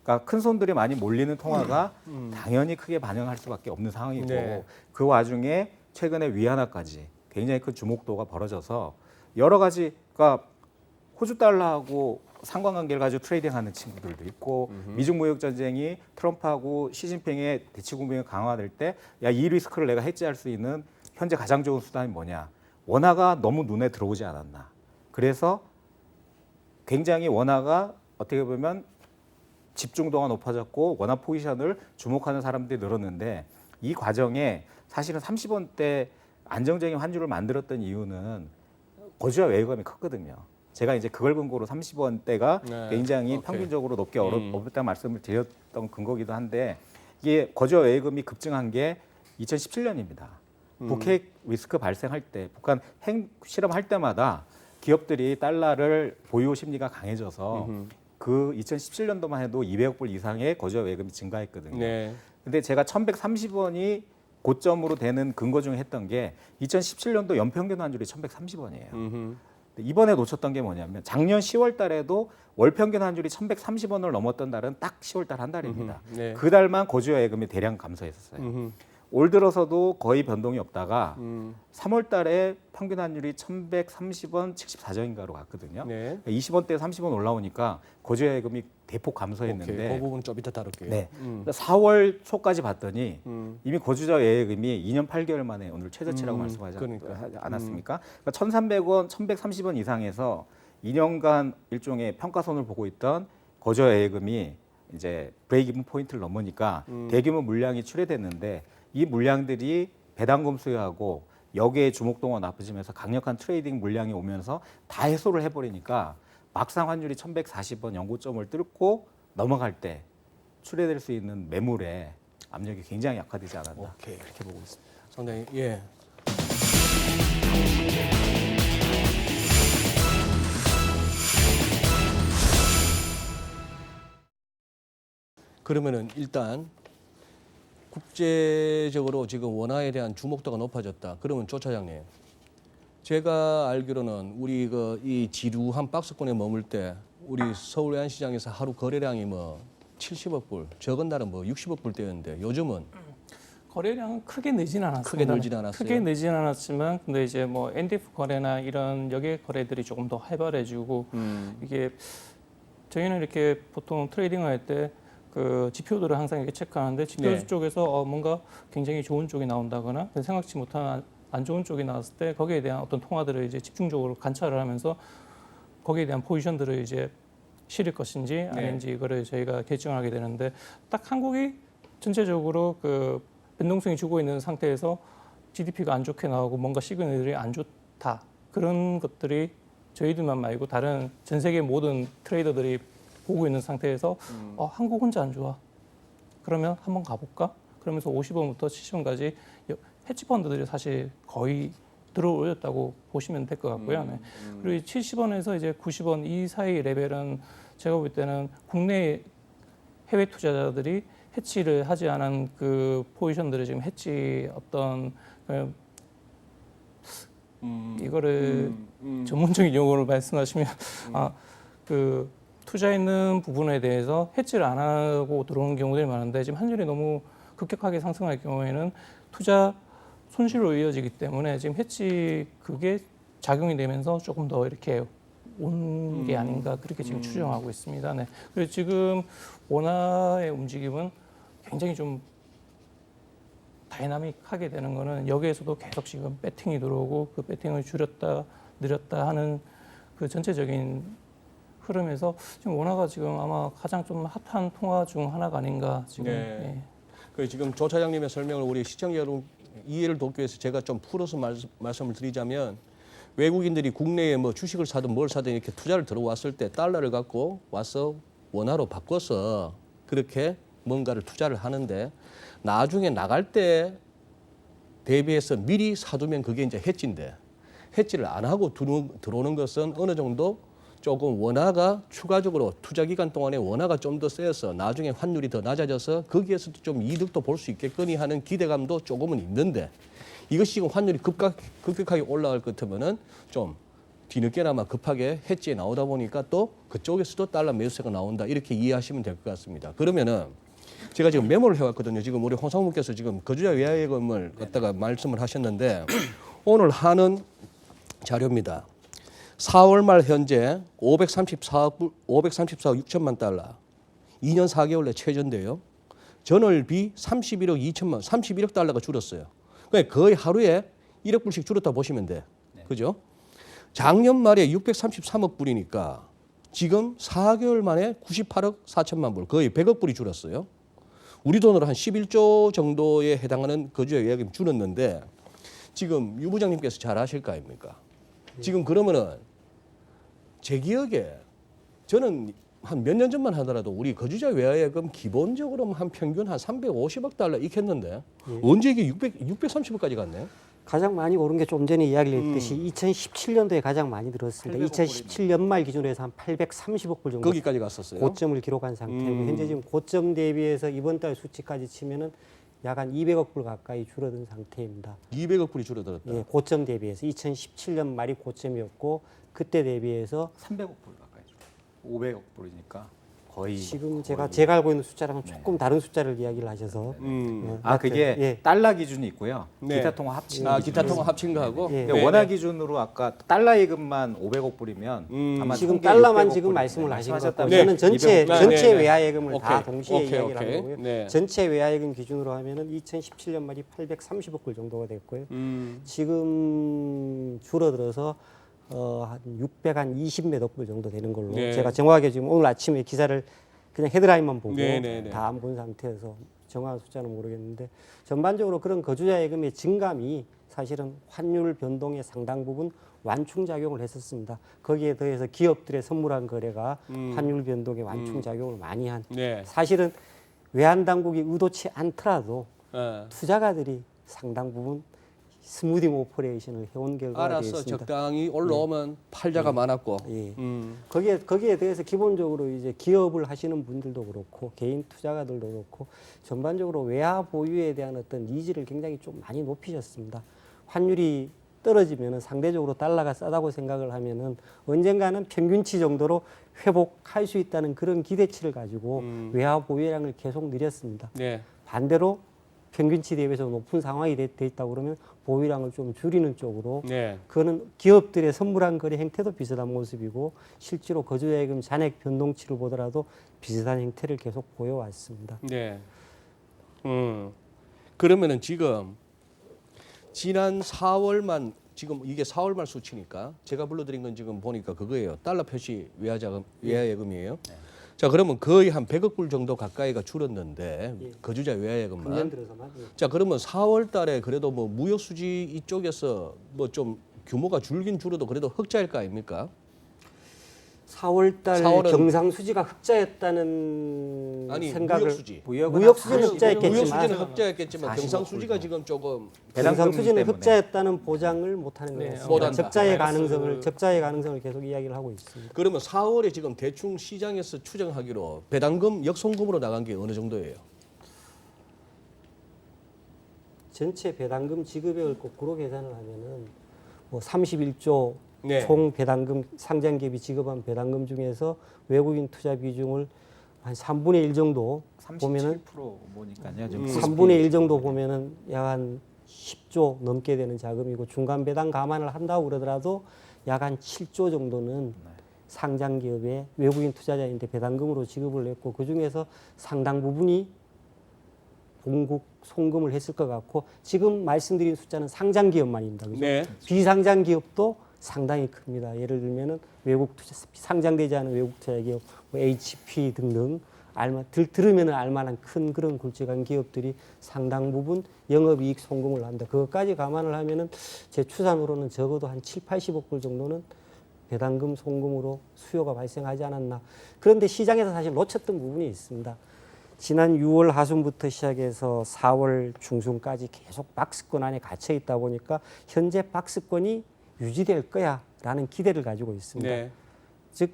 그러니까 큰 손들이 많이 몰리는 통화가 당연히 크게 반영할 수밖에 없는 상황이고 네. 그 와중에 최근에 위안화까지 굉장히 큰 주목도가 벌어져서 여러 가지 그러니까 호주 달러하고 상관관계를 가지고 트레이딩하는 친구들도 있고 미중 무역 전쟁이 트럼프하고 시진핑의 대치 국면이 강화될 때 야 이 리스크를 내가 해지할 수 있는 현재 가장 좋은 수단이 뭐냐 원화가 너무 눈에 들어오지 않았나 그래서 굉장히 원화가 어떻게 보면 집중도가 높아졌고 원화 포지션을 주목하는 사람들이 늘었는데 이 과정에 사실은 30원대 안정적인 환율을 만들었던 이유는 거주와 외유감이 컸거든요. 제가 이제 그걸 근거로 30원대가 네. 굉장히 오케이. 평균적으로 높게 어렵다는 말씀을 드렸던 근거기도 한데 이게 거저 예금이 급증한 게 2017년입니다. 북핵 리스크 발생할 때 북한 핵 실험할 때마다 기업들이 달러를 보유 심리가 강해져서 그 2017년도만 해도 200억 불 이상의 거저 예금이 증가했거든요. 네. 근데 제가 1,130원이 고점으로 되는 근거 중에 했던 게 2017년도 연평균 환율이 1,130원이에요. 이번에 놓쳤던 게 뭐냐면 작년 10월 달에도 월 평균 환율이 1,130원을 넘었던 달은 딱 10월 달 한 달입니다. 네. 그 달만 거주여 예금이 대량 감소했었어요. 올 들어서도 거의 변동이 없다가 3월 달에 평균 환율이 1,130원 74전인가로 갔거든요. 네. 20원대 30원 올라오니까 거주여 예금이 대폭 감소했는데 오케이. 그 부분 좀 이따 다룰게요. 네. 4월 초까지 봤더니 이미 거주자 예금이 2년 8개월 만에 오늘 최저치라고 말씀하지 그러니까. 않았습니까? 그러니까 1,300원, 1,130원 이상에서 2년간 일종의 평가선을 보고 있던 거주자 예금이 이제 브레이크 이븐 포인트를 넘으니까 대규모 물량이 출회됐는데 이 물량들이 배당금 수요하고 여기에 주목동원 나쁘지면서 강력한 트레이딩 물량이 오면서 다 해소를 해버리니까 막상 환율이 1,140원 연고점을 뚫고 넘어갈 때 출회될 수 있는 매물의 압력이 굉장히 약화되지 않았나 오케이. 그렇게 보고 있습니다. 상당히 예. 그러면은 일단 국제적으로 지금 원화에 대한 주목도가 높아졌다. 그러면 조 차장님, 제가 알기로는 우리 이 지루한 박스권에 머물 때 우리 서울 외환시장에서 하루 거래량이 뭐 70억 불, 적은 날은 뭐 60억 불대였는데 요즘은 거래량은 크게 늘진 않았습니다. 크게 늘진 않았어요. 크게 늘진 않았지만 근데 이제 뭐 NDF 거래나 이런 여객 거래들이 조금 더 활발해지고 이게 저희는 이렇게 보통 트레이딩 할 때 그 지표들을 항상 이렇게 체크하는데 지표 네. 쪽에서 뭔가 굉장히 좋은 쪽이 나온다거나 생각지 못한 안 좋은 쪽이 나왔을 때 거기에 대한 어떤 통화들을 이제 집중적으로 관찰을 하면서 거기에 대한 포지션들을 이제 실을 것인지 아닌지 이거를 저희가 결정하게 되는데 딱 한국이 전체적으로 그 변동성이 주고 있는 상태에서 GDP가 안 좋게 나오고 뭔가 시그널이 안 좋다 그런 것들이 저희들만 말고 다른 전 세계 모든 트레이더들이 보고 있는 상태에서 한국 혼자 안 좋아 그러면 한번 가볼까? 그러면서 50원부터 70원까지 헤지 펀드들이 사실 거의 들어올렸다고 보시면 될 것 같고요. 네. 그리고 70원에서 이제 90원 이 사이 레벨은 제가 볼 때는 국내 해외 투자자들이 해치를 하지 않은 그 포지션들을 지금 해치 어떤 이거를 전문적인 용어로 말씀하시면 그 투자했는 부분에 대해서 해치를 안 하고 들어오는 경우들이 많은데 지금 환율이 너무 급격하게 상승할 경우에는 투자 손실로 이어지기 때문에 지금 해치 그게 작용이 되면서 조금 더 이렇게 온 게 아닌가 그렇게 지금 추정하고 있습니다. 네. 그리고 지금 원화의 움직임은 굉장히 좀 다이나믹하게 되는 거는 여기에서도 계속 지금 배팅이 들어오고 그 배팅을 줄였다 늘렸다 하는 그 전체적인 흐름에서 지금 원화가 지금 아마 가장 좀 핫한 통화 중 하나가 아닌가 지금. 네. 예. 그 지금 조 차장님의 설명을 우리 시청자 여러분 이해를 돕기 위해서 제가 좀 풀어서 말씀을 드리자면 외국인들이 국내에 뭐 주식을 사든 뭘 사든 이렇게 투자를 들어왔을 때 달러를 갖고 와서 원화로 바꿔서 그렇게 뭔가를 투자를 하는데 나중에 나갈 때 대비해서 미리 사두면 그게 이제 해지인데 해지를 안 하고 들어오는 것은 어느 정도 조금 원화가 추가적으로 투자 기간 동안에 원화가 좀 더 세서 나중에 환율이 더 낮아져서 거기에서도 좀 이득도 볼 수 있겠거니 하는 기대감도 조금은 있는데 이것이 지금 환율이 급격하게 올라갈 것 같으면은 좀 뒤늦게나마 급하게 해지에 나오다 보니까 또 그쪽에서도 달러 매수세가 나온다 이렇게 이해하시면 될 것 같습니다. 그러면은 제가 지금 메모를 해왔거든요. 지금 우리 홍상무께서 지금 거주자 외화예금을 갖다가 말씀을 하셨는데 오늘 하는 자료입니다. 4월 말 현재 534억 6천만 달러, 2년 4개월 내 최저인데요. 전월비 31억 달러가 줄었어요. 그러니까 거의 하루에 1억 불씩 줄었다 보시면 돼. 그죠? 작년 말에 633억 불이니까 지금 4개월 만에 98억 4천만 불, 거의 100억 불이 줄었어요. 우리 돈으로 한 11조 정도에 해당하는 거주자 예약이 줄었는데 지금 유 부장님께서 잘 아실 거 아닙니까? 지금 그러면은 제 기억에 저는 한 몇 년 전만 하더라도 우리 거주자 외화예금 기본적으로 한 평균 한 350억 달러 익혔는데 언제 이게 630억까지 갔네요? 가장 많이 오른 게 좀 전에 이야기를 했듯이 2017년도에 가장 많이 들었습니다. 2017년 말 기준으로 해서 한 830억 불 정도 거기까지 갔었어요. 고점을 기록한 상태고 현재 지금 고점 대비해서 이번 달 수치까지 치면은 약 한 200억 불 가까이 줄어든 상태입니다. 200억 불이 줄어들었다. 예, 고점 대비해서 2017년 말이 고점이었고 그때 대비해서 300억 불 가까이 죠 500억 불이니까 거의 지금 제가 알고 있는 숫자랑은 조금 다른 숫자를 이야기를 하셔서 아 그게 예. 달러 기준이 있고요. 네. 기타 통화 합친 아, 기준이 기타 통화 있습니다. 합친 거하고. 예. 근데 원화 기준으로 아까 달러 예금만 500억 불이면 아마 지금 통계 달러만 600억 지금 불 말씀을 하신 것 같고 말씀하셨다면 저는 전체 200억 전체 네, 네. 외화예금을 다 오케이. 동시에 오케이, 이야기를 오케이. 하는 거고요. 네. 전체 외화예금 기준으로 하면은 2017년 말이 830억 불 정도가 됐고요. 지금 줄어들어서 한 620몇 억 불 정도 되는 걸로 네. 제가 정확하게 지금 오늘 아침에 기사를 그냥 헤드라인만 보고 네, 네, 네. 다 안 본 상태여서 정확한 숫자는 모르겠는데 전반적으로 그런 거주자 예금의 증감이 사실은 환율 변동의 상당 부분 완충 작용을 했었습니다. 거기에 더해서 기업들의 선물한 거래가 환율 변동에 완충 작용을 많이 한 네. 사실은 외환 당국이 의도치 않더라도 예. 투자가들이 상당 부분 스무딩 오퍼레이션을 해온 결과가 알아서 되었습니다. 적당히 올라오면 팔자가 많았고. 예. 거기에 대해서 기본적으로 이제 기업을 하시는 분들도 그렇고 개인 투자가들도 그렇고 전반적으로 외화 보유에 대한 어떤 니즈를 굉장히 좀 많이 높이셨습니다. 환율이 떨어지면은 상대적으로 달러가 싸다고 생각을 하면은 언젠가는 평균치 정도로 회복할 수 있다는 그런 기대치를 가지고 외화 보유량을 계속 늘렸습니다. 네. 반대로 평균치 대비해서 높은 상황이 돼 있다고 그러면 보유량을 좀 줄이는 쪽으로 네. 그거는 기업들의 선물한 거래 행태도 비슷한 모습이고 실제로 거주자예금 잔액 변동치를 보더라도 비슷한 행태를 계속 보여왔습니다. 네. 그러면은 지금 지난 4월만 지금 이게 4월 말 수치니까 제가 불러드린 건 지금 보니까 그거예요. 달러 표시 외화예금이에요. 자 그러면 거의 한 100억 불 정도 가까이가 줄었는데 거주자 외화예금만. 금년 들어서만. 예. 자 그러면 4월 달에 그래도 뭐 무역 수지 이쪽에서 뭐 좀 규모가 줄긴 줄어도 그래도 흑자일 거 아닙니까? 4월달 4월은 경상수지가 흑자였다는 아니 생각을 무역 수지. 무역 수지는 무역 흑자였겠지만 수지는 흑자였겠지만 40억 경상 수지가 불 지금 조금 경상수지는 때문에. 흑자였다는 보장을 못하는 네, 거예요. 못한다. 적자의 가능성을 계속 이야기를 하고 있습니다. 그러면 4월에 지금 대충 시장에서 추정하기로 배당금 역송금으로 나간 게 어느 정도예요? 전체 배당금 지급액을 거꾸로 계산을 하면은 뭐 31조 네. 총 배당금 상장기업이 지급한 배당금 중에서 외국인 투자 비중을 한 3분의 1 정도 보면은 37% 보니까요. 지금 3분의 1 정도 보면은 약 한 10조 넘게 되는 자금이고 중간 배당 감안을 한다고 그러더라도 약 한 7조 정도는 상장 기업의 외국인 투자자인데 배당금으로 지급을 했고 그 중에서 상당 부분이 본국 송금을 했을 것 같고 지금 말씀드린 숫자는 상장 기업만입니다. 그죠? 네. 비상장 기업도 상당히 큽니다. 예를 들면은 외국 투자 상장되지 않은 외국 투자 기업, 뭐 HP 등등 들으면은 알만한 큰 그런 굵직한 기업들이 상당 부분 영업이익 송금을 합니다. 그것까지 감안을 하면은 제 추산으로는 적어도 한 7, 80억 불 정도는 배당금 송금으로 수요가 발생하지 않았나. 그런데 시장에서 사실 놓쳤던 부분이 있습니다. 지난 6월 하순부터 시작해서 4월 중순까지 계속 박스권 안에 갇혀 있다 보니까 현재 박스권이 유지될 거야라는 기대를 가지고 있습니다. 네. 즉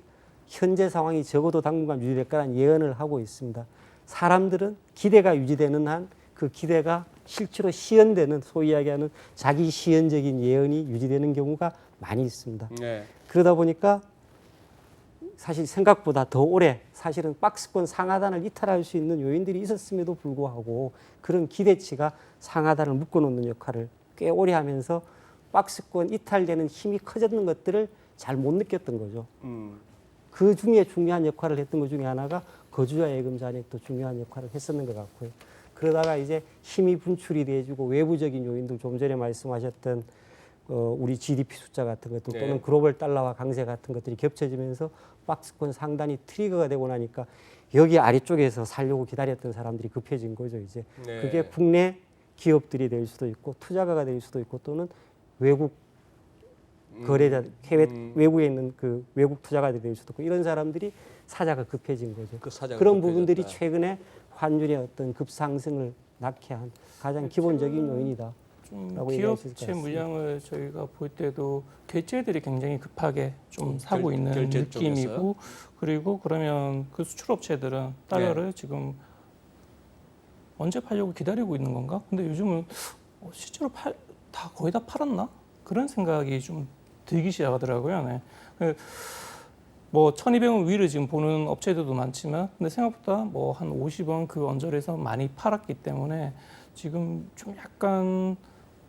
현재 상황이 적어도 당분간 유지될 거라는 예언을 하고 있습니다. 사람들은 기대가 유지되는 한 그 기대가 실제로 시현되는 소위 이야기하는 자기 시현적인 예언이 유지되는 경우가 많이 있습니다. 네. 그러다 보니까 사실 생각보다 더 오래 사실은 박스권 상하단을 이탈할 수 있는 요인들이 있었음에도 불구하고 그런 기대치가 상하단을 묶어놓는 역할을 꽤 오래 하면서 박스권 이탈되는 힘이 커졌는 것들을 잘 못 느꼈던 거죠. 그 중에 중요한 역할을 했던 것 중에 하나가 거주자 예금 잔액도 중요한 역할을 했었는 것 같고요. 그러다가 이제 힘이 분출이 돼주고 외부적인 요인들 좀 전에 말씀하셨던 우리 GDP 숫자 같은 것들 네. 또는 글로벌 달러화 강세 같은 것들이 겹쳐지면서 박스권 상단이 트리거가 되고 나니까 여기 아래쪽에서 살려고 기다렸던 사람들이 급해진 거죠. 이제 네. 그게 국내 기업들이 될 수도 있고 투자가가 될 수도 있고 또는 외국 거래자 해외 외국에 있는 그 외국 투자가들이 될 수도 있고 이런 사람들이 사자가 급해진 거죠. 그 사자가 그런 급해졌다. 부분들이 최근에 환율의 어떤 급상승을 낳게 한 가장 기본적인 요인이다. 좀 라고 얘기할 수 있을 것 기업체 같습니다. 물량을 저희가 볼 때도 결제들이 굉장히 급하게 좀 사고 있는 결제 느낌이고 그리고 그러면 그 수출업체들은 달러를 지금 언제 팔려고 기다리고 있는 건가? 근데 요즘은 실제로 다 거의 다 팔았나? 그런 생각이 좀 들기 시작하더라고요. 네. 뭐 1,200원 위를 지금 보는 업체들도 많지만 근데 생각보다 뭐 한 50원 그 언저리에서 많이 팔았기 때문에 지금 좀 약간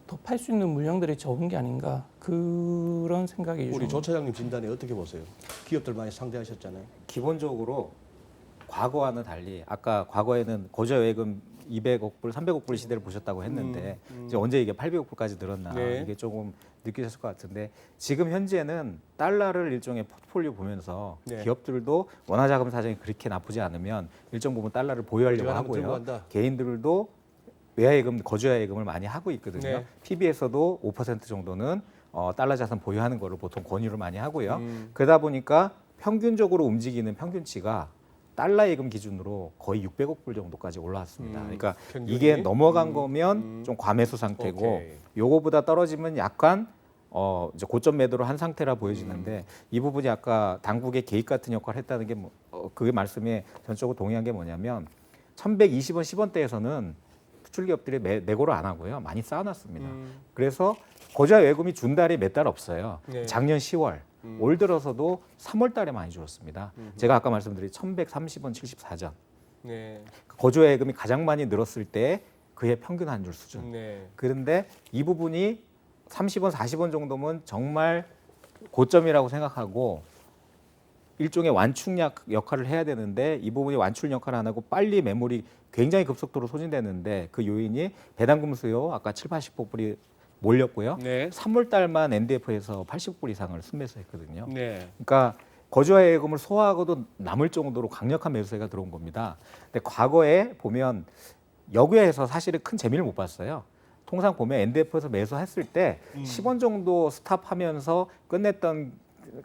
더 팔 수 있는 물량들이 적은 게 아닌가 그런 생각이 우리 좀 조 차장님 진단에 어떻게 보세요? 기업들 많이 상대하셨잖아요. 기본적으로 과거와는 달리 아까 과거에는 고저예금 200억 불, 300억 불 시대를 보셨다고 했는데 이제 언제 이게 800억 불까지 늘었나 네. 이게 조금 느끼셨을 것 같은데 지금 현재는 달러를 일종의 포트폴리오 보면서 네. 기업들도 원화자금 사정이 그렇게 나쁘지 않으면 일정 부분 달러를 보유하려고 우리가 한번 들고 하고요. 간다. 개인들도 외화예금, 거주화예금을 많이 하고 있거든요. 네. PB에서도 5% 정도는 달러 자산 보유하는 거를 보통 권유를 많이 하고요. 그러다 보니까 평균적으로 움직이는 평균치가 달러 예금 기준으로 거의 600억 불 정도까지 올라왔습니다. 그러니까 평균이? 이게 넘어간 거면 좀 과매수 상태고 오케이. 요거보다 떨어지면 약간 이제 고점 매도를 한 상태라 보여지는데 이 부분이 아까 당국의 개입 같은 역할을 했다는 게 그게 말씀에 전적으로 동의한 게 뭐냐면 1120원 10원대에서는 수출기업들이 내고를 안 하고요. 많이 쌓아놨습니다. 그래서 고자 예금이 준 달이 몇 달 없어요. 네. 작년 10월, 올 들어서도 3월 달에 많이 줄었습니다. 제가 아까 말씀드린 1130원 74전. 네. 거주 예금이 가장 많이 늘었을 때 그의 평균 환율 수준. 네. 그런데 이 부분이 30원, 40원 정도면 정말 고점이라고 생각하고 일종의 완충약 역할을 해야 되는데 이 부분이 완충 역할을 안 하고 빨리 매물이 굉장히 급속도로 소진되는데 그 요인이 배당금 수요 아까 7, 80불이 몰렸고요. 네. 3월 달만 NDF에서 80불 이상을 순매수했거든요. 네. 그러니까 거주화 예금을 소화하고도 남을 정도로 강력한 매수세가 들어온 겁니다. 근데 과거에 보면 여기에서 사실은 큰 재미를 못 봤어요. 통상 보면 NDF에서 매수했을 때 10원 정도 스탑하면서 끝냈던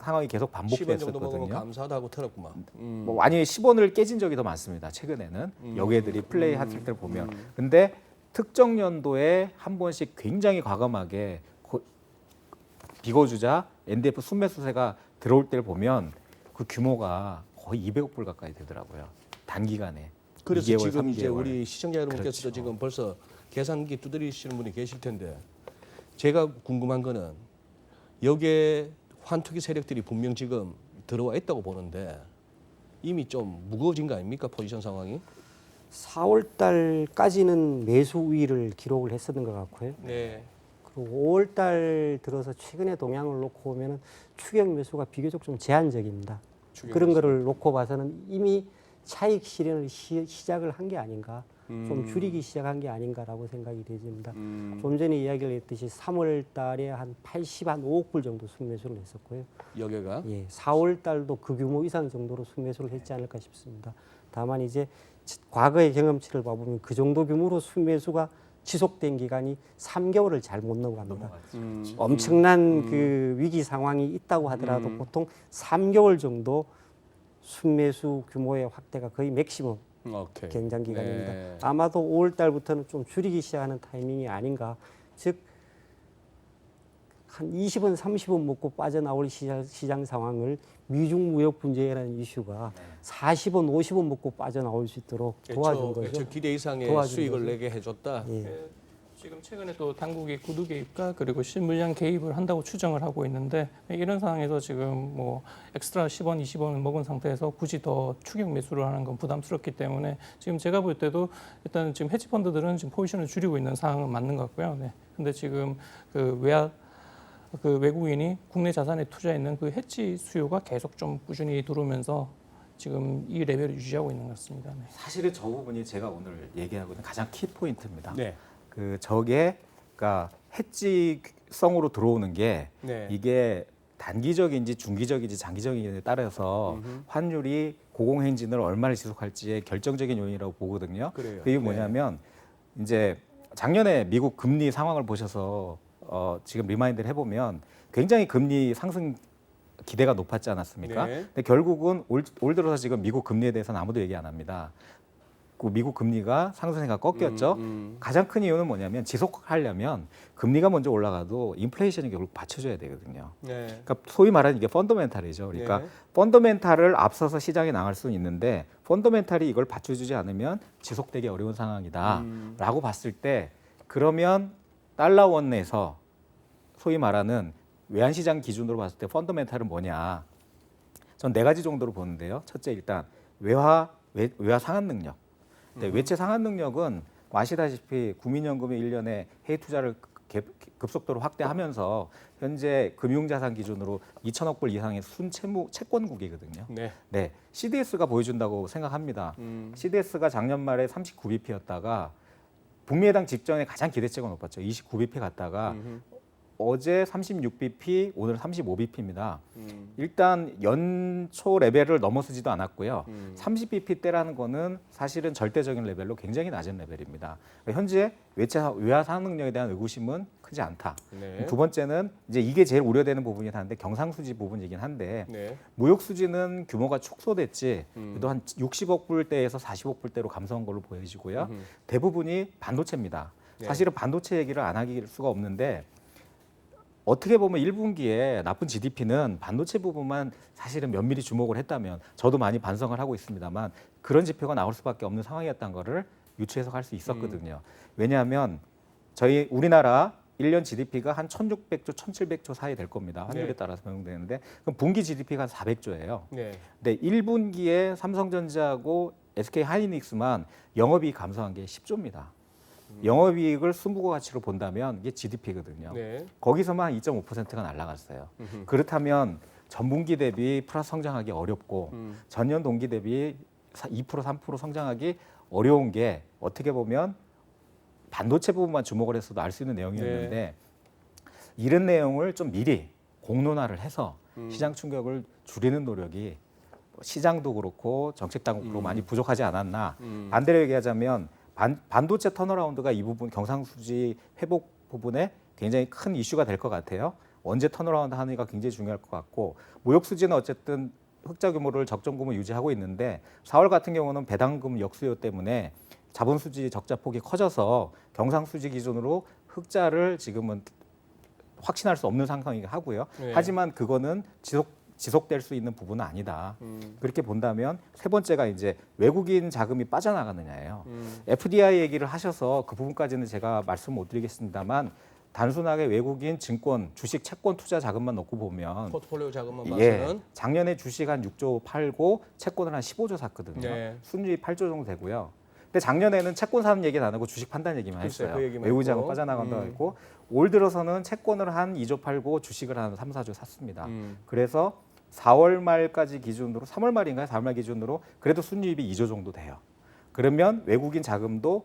상황이 계속 10원 정도 먹으면 반복됐었거든요. 감사하다 하고 털었구만. 뭐 완전히 10원을 깨진 적이 더 많습니다. 최근에는 여기애들이 플레이 했을 때를 보면. 근데 특정 연도에 한 번씩 굉장히 과감하게 비거주자 NDF 순매수세가 들어올 때를 보면 그 규모가 거의 200억 불 가까이 되더라고요. 단기간에. 그래서 2개월, 지금 이제 3개월. 우리 시청자 여러분께서도 그렇죠. 지금 벌써 계산기 두드리시는 분이 계실 텐데 제가 궁금한 거는 여기에 환투기 세력들이 분명 지금 들어와 있다고 보는데 이미 좀 무거워진 거 아닙니까? 포지션 상황이? 4월 달까지는 매수 우위를 기록을 했었던 것 같고요. 네. 그리고 5월 달 들어서 최근의 동향을 놓고 보면은 추격 매수가 비교적 좀 제한적입니다. 추격 그런 매수. 거를 놓고 봐서는 이미 차익 실현을 시작을 한 게 아닌가, 좀 줄이기 시작한 게 아닌가라고 생각이 되집니다. 좀 전에 이야기를 했듯이 3월 달에 한 5억 불 정도 순매수를 했었고요. 여기가 예, 4월 달도 그 규모 이상 정도로 순매수를 했지 않을까 싶습니다. 다만 이제 과거의 경험치를 봐보면 그 정도 규모로 순매수가 지속된 기간이 3개월을 잘 못 넘어갑니다. 엄청난 그 위기 상황이 있다고 하더라도 보통 3개월 정도 순매수 규모의 확대가 거의 맥시멈 오케이. 경장 기간입니다. 네. 아마도 5월 달부터는 좀 줄이기 시작하는 타이밍이 아닌가. 즉 한 20원, 30원 먹고 빠져나올 시장 상황을 미중 무역 분쟁이라는 이슈가 40원, 50원 먹고 빠져나올 수 있도록 도와준 거죠. 애초 기대 이상의 도와준 수익을 거죠. 내게 해줬다. 예. 지금 최근에 또 당국이 구두 개입과 그리고 실물량 개입을 한다고 추정을 하고 있는데 이런 상황에서 지금 뭐 엑스트라 10원, 20원을 먹은 상태에서 굳이 더 추격 매수를 하는 건 부담스럽기 때문에 지금 제가 볼 때도 일단 지금 헤지 펀드들은 지금 포지션을 줄이고 있는 상황은 맞는 것 같고요. 네. 근데 지금 그 외국인이 국내 자산에 투자했는 그 헤지 수요가 계속 좀 꾸준히 들어오면서 지금 이 레벨을 유지하고 있는 것 같습니다. 네. 사실은 저 부분이 제가 오늘 얘기하고 있는 가장 키 포인트입니다. 네. 그 저게 그러니까 해지성으로 들어오는 게 네. 이게 단기적인지 중기적인지 장기적인지에 따라서 환율이 고공행진을 얼마나 지속할지의 결정적인 요인이라고 보거든요. 그래요. 그게 뭐냐면 이제 작년에 미국 금리 상황을 보셔서 지금 리마인드를 해보면 굉장히 금리 상승 기대가 높았지 않았습니까? 네. 근데 결국은 올 들어서 지금 미국 금리에 대해서는 아무도 얘기 안 합니다. 그 미국 금리가 상승세가 꺾였죠. 가장 큰 이유는 뭐냐면 지속하려면 금리가 먼저 올라가도 인플레이션이 결국 받쳐줘야 되거든요. 네. 그러니까 소위 말하는 이게 펀더멘탈이죠. 그러니까 네. 펀더멘탈을 앞서서 시장에 나갈 수는 있는데 펀더멘탈이 이걸 받쳐주지 않으면 지속되기 어려운 상황이다라고 봤을 때 그러면 달러 원내에서 소위 말하는 외환시장 기준으로 봤을 때 펀더멘탈은 뭐냐? 전 네 가지 정도로 보는데요. 첫째 일단 외화 상환 능력. 네, 외채 상환 능력은 아시다시피 국민연금이 1년에 해외 투자를 급속도로 확대하면서 현재 금융자산 기준으로 2천억 불 이상의 순채권국이거든요. 네. 네, CDS가 보여준다고 생각합니다. CDS가 작년 말에 39bp였다가 북미 회담 직전에 가장 기대치가 높았죠. 29bp 갔다가 어제 36bp, 오늘 35bp입니다. 일단 연초 레벨을 넘어서지도 않았고요. 30bp대라는 거는 사실은 절대적인 레벨로 굉장히 낮은 레벨입니다. 그러니까 현재 외화 상환 능력에 대한 의구심은 크지 않다. 네. 두 번째는 이제 이게 제일 우려되는 부분이긴 한데 경상수지 부분이긴 한데 네. 무역수지는 규모가 축소됐지 그래도 한 60억 불대에서 40억 불대로 감소한 걸로 보여지고요. 대부분이 반도체입니다. 네. 사실은 반도체 얘기를 안 하길 수가 없는데 어떻게 보면 1분기에 나쁜 GDP는 반도체 부분만 사실은 면밀히 주목을 했다면 저도 많이 반성을 하고 있습니다만 그런 지표가 나올 수밖에 없는 상황이었던 거를 유추해석할 수 있었거든요. 왜냐하면 저희 우리나라 1년 GDP가 한 1,600조, 1,700조 사이 될 겁니다. 환율에 네. 따라서 변동되는데 그럼 분기 GDP가 한 400조예요. 네. 근데 1분기에 삼성전자하고 SK하이닉스만 영업이익 감소한 게 10조입니다. 영업이익을 순부고 가치로 본다면 이게 GDP거든요. 네. 거기서만 2.5%가 날아갔어요. 그렇다면 전분기 대비 플러스 성장하기 어렵고 전년 동기 대비 2% 3% 성장하기 어려운 게 어떻게 보면 반도체 부분만 주목을 했어도 알 수 있는 내용이었는데 네. 이런 내용을 좀 미리 공론화를 해서 시장 충격을 줄이는 노력이 시장도 그렇고 정책 당국도 많이 부족하지 않았나. 반대로 얘기하자면 반도체 턴어라운드가 이 부분 경상수지 회복 부분에 굉장히 큰 이슈가 될 것 같아요. 언제 턴어라운드 하느냐가 굉장히 중요할 것 같고 무역수지는 어쨌든 흑자 규모를 적정 규모 유지하고 있는데 4월 같은 경우는 배당금 역수요 때문에 자본수지 적자 폭이 커져서 경상수지 기준으로 흑자를 지금은 확신할 수 없는 상황이긴 하고요. 네. 하지만 그거는 지속될 수 있는 부분은 아니다. 그렇게 본다면 세 번째가 이제 외국인 자금이 빠져나가느냐예요. FDI 얘기를 하셔서 그 부분까지는 제가 말씀 못 드리겠습니다만 단순하게 외국인 증권, 주식, 채권 투자 자금만 놓고 보면 포트폴리오 자금만 예, 봐서는 작년에 주식 한 6조 팔고 채권을 한 15조 샀거든요. 네. 순이익 8조 정도 되고요. 근데 작년에는 채권 사는 얘기는 안 하고 주식 판단 얘기만 글쎄요, 했어요. 그 얘기만 외국인 했고. 자금 빠져나간다고 했고 올 들어서는 채권을 한 2조 팔고 주식을 한 3, 4조 샀습니다. 그래서 4월 말까지 기준으로 3월 말인가요? 4월 말 기준으로 그래도 순이익이 2조 정도 돼요. 그러면 외국인 자금도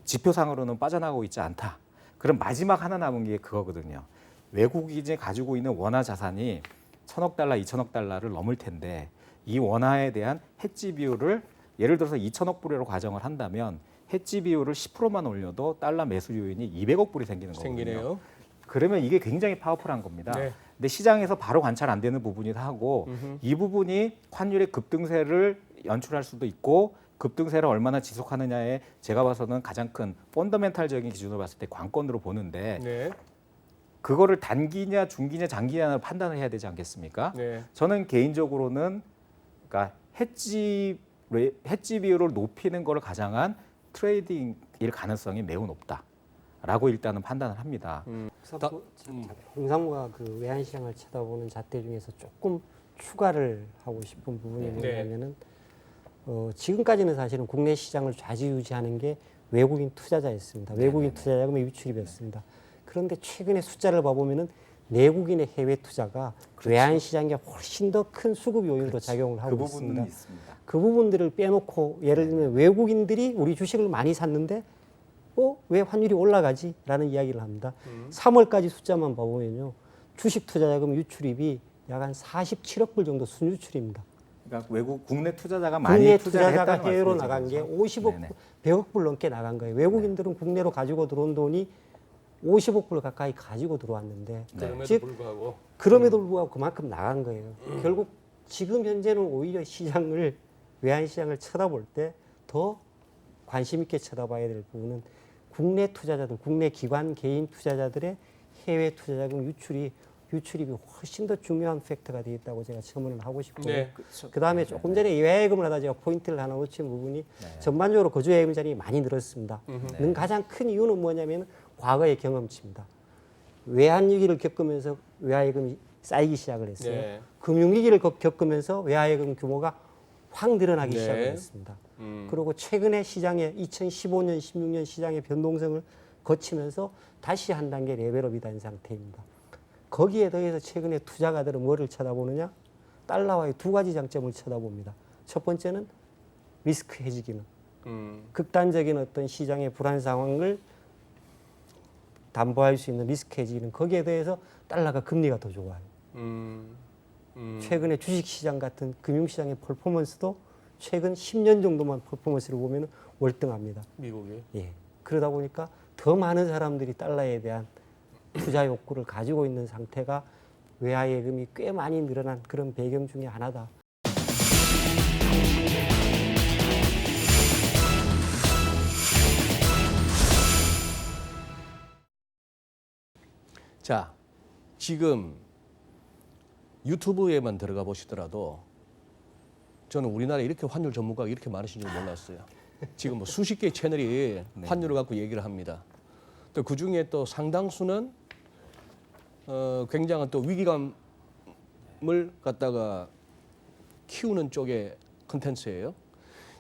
지표상으로는 빠져나가고 있지 않다. 그럼 마지막 하나 남은 게 그거거든요. 외국인이 가지고 있는 원화 자산이 1,000억 달러, 2,000억 달러를 넘을 텐데 이 원화에 대한 해지 비율을 예를 들어서 2,000억 불으로 가정을 한다면 해지 비율을 10%만 올려도 달러 매수 요인이 200억 불이 생기는 거거든요. 생기네요. 그러면 이게 굉장히 파워풀한 겁니다. 네. 근데 시장에서 바로 관찰 안 되는 부분이기도 하고 이 부분이 환율의 급등세를 연출할 수도 있고 급등세를 얼마나 지속하느냐에 제가 봐서는 가장 큰 펀더멘탈적인 기준으로 봤을 때 관건으로 보는데 네. 그거를 단기냐 중기냐 장기냐를 판단을 해야 되지 않겠습니까? 네. 저는 개인적으로는 그러니까 해지 비율을 높이는 것을 가장한 트레이딩일 가능성이 매우 높다라고 일단은 판단을 합니다. 그래서 홍상무가 그 외환시장을 쳐다보는 잣대 중에서 조금 추가를 하고 싶은 부분이 네. 뭐냐면은 지금까지는 사실은 국내 시장을 좌지우지하는 게 외국인 투자자였습니다. 외국인 투자 자금의 유출입이었습니다. 그런데 최근에 숫자를 봐보면은 내국인의 해외 투자가 외환 시장에 훨씬 더 큰 수급 요인으로 작용을 하고 그 있습니다. 부분은 있습니다. 그 부분들을 빼놓고 예를 들면 외국인들이 우리 주식을 많이 샀는데 왜 환율이 올라가지? 라는 이야기를 합니다. 3월까지 숫자만 봐보면요. 주식 투자 자금 유출입이 약 한 47억 불 정도 순유출입니다. 그러니까 외국 국내 투자자가 많이 국내 투자를 투자자가 했다는 해외로 말씀이죠. 나간 게 그렇죠? 50억, 네네. 100억 불 넘게 나간 거예요. 외국인들은 국내로 가지고 들어온 돈이 50억 불 가까이 가지고 들어왔는데 그럼에도 즉 불구하고 그럼에도 불구하고 그만큼 나간 거예요. 결국 지금 현재는 오히려 시장을 외환 시장을 쳐다볼 때 더 관심 있게 쳐다봐야 될 부분은 국내 투자자들, 국내 기관 개인 투자자들의 해외 투자자금 유출입이 훨씬 더 중요한 팩터가 되어 있다고 제가 첨언을 하고 싶고요. 네. 그다음에 조금 전에 예외예금을 하다 제가 포인트를 하나 놓친 부분이 전반적으로 거주예금 자리 많이 늘었습니다. 는 가장 큰 이유는 뭐냐면 과거의 경험치입니다. 외환위기를 겪으면서 외화예금이 쌓이기 시작을 했어요. 네. 금융위기를 겪으면서 외화예금 규모가 확 늘어나기 네. 시작을 했습니다. 그리고 최근에 시장에 2015년, 16년 시장의 변동성을 거치면서 다시 한 단계 레벨업이 된 상태입니다. 거기에 더해서 최근에 투자가들은 뭐를 쳐다보느냐? 달러와의 두 가지 장점을 쳐다봅니다. 첫 번째는 리스크 해지 기능. 극단적인 어떤 시장의 불안 상황을 담보할 수 있는 리스크 해지 기능. 거기에 대해서 달러가 금리가 더 좋아요. 최근에 주식시장 같은 금융시장의 퍼포먼스도 최근 10년 정도만 퍼포먼스를 보면 월등합니다. 미국이. 예. 그러다 보니까 더 많은 사람들이 달러에 대한 투자 욕구를 가지고 있는 상태가 외화예금이 꽤 많이 늘어난 그런 배경 중에 하나다. 자, 지금 유튜브에만 들어가 보시더라도 저는 우리나라에 이렇게 환율 전문가가 이렇게 많으신 줄 몰랐어요. 지금 뭐 수십 개의 채널이 환율을 갖고 얘기를 합니다. 또 그 중에 또 상당수는 굉장한 또 위기감을 갖다가 키우는 쪽의 컨텐츠예요.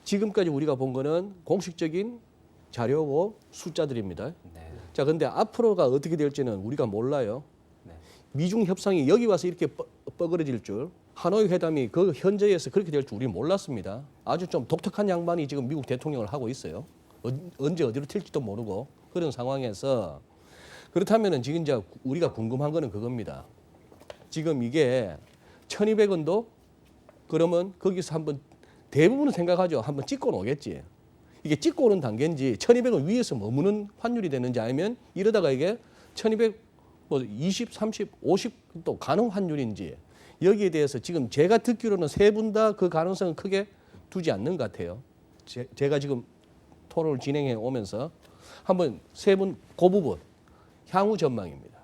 지금까지 우리가 본 거는 공식적인 자료고 숫자들입니다. 네. 자, 근데 앞으로가 어떻게 될지는 우리가 몰라요. 네. 미중 협상이 여기 와서 이렇게 뻐그러질 줄, 하노이 회담이 그 현재에서 그렇게 될 줄 우리 몰랐습니다. 아주 좀 독특한 양반이 지금 미국 대통령을 하고 있어요. 언제 어디로 튈지도 모르고 그런 상황에서 그렇다면은 지금 이제 우리가 궁금한 거는 그겁니다. 지금 이게 1,200원도 그러면 거기서 한번 대부분은 생각하죠. 한번 찍고 오겠지. 이게 찍고 오는 단계인지 1,200원 위에서 머무는 환율이 되는지 아니면 이러다가 이게 1,200 뭐 20, 30, 50도 가능 환율인지 여기에 대해서 지금 제가 듣기로는 세 분 다 그 가능성은 크게 두지 않는 것 같아요. 제가 지금 토론을 진행해 오면서 한번 세 분 그 부분 향후 전망입니다.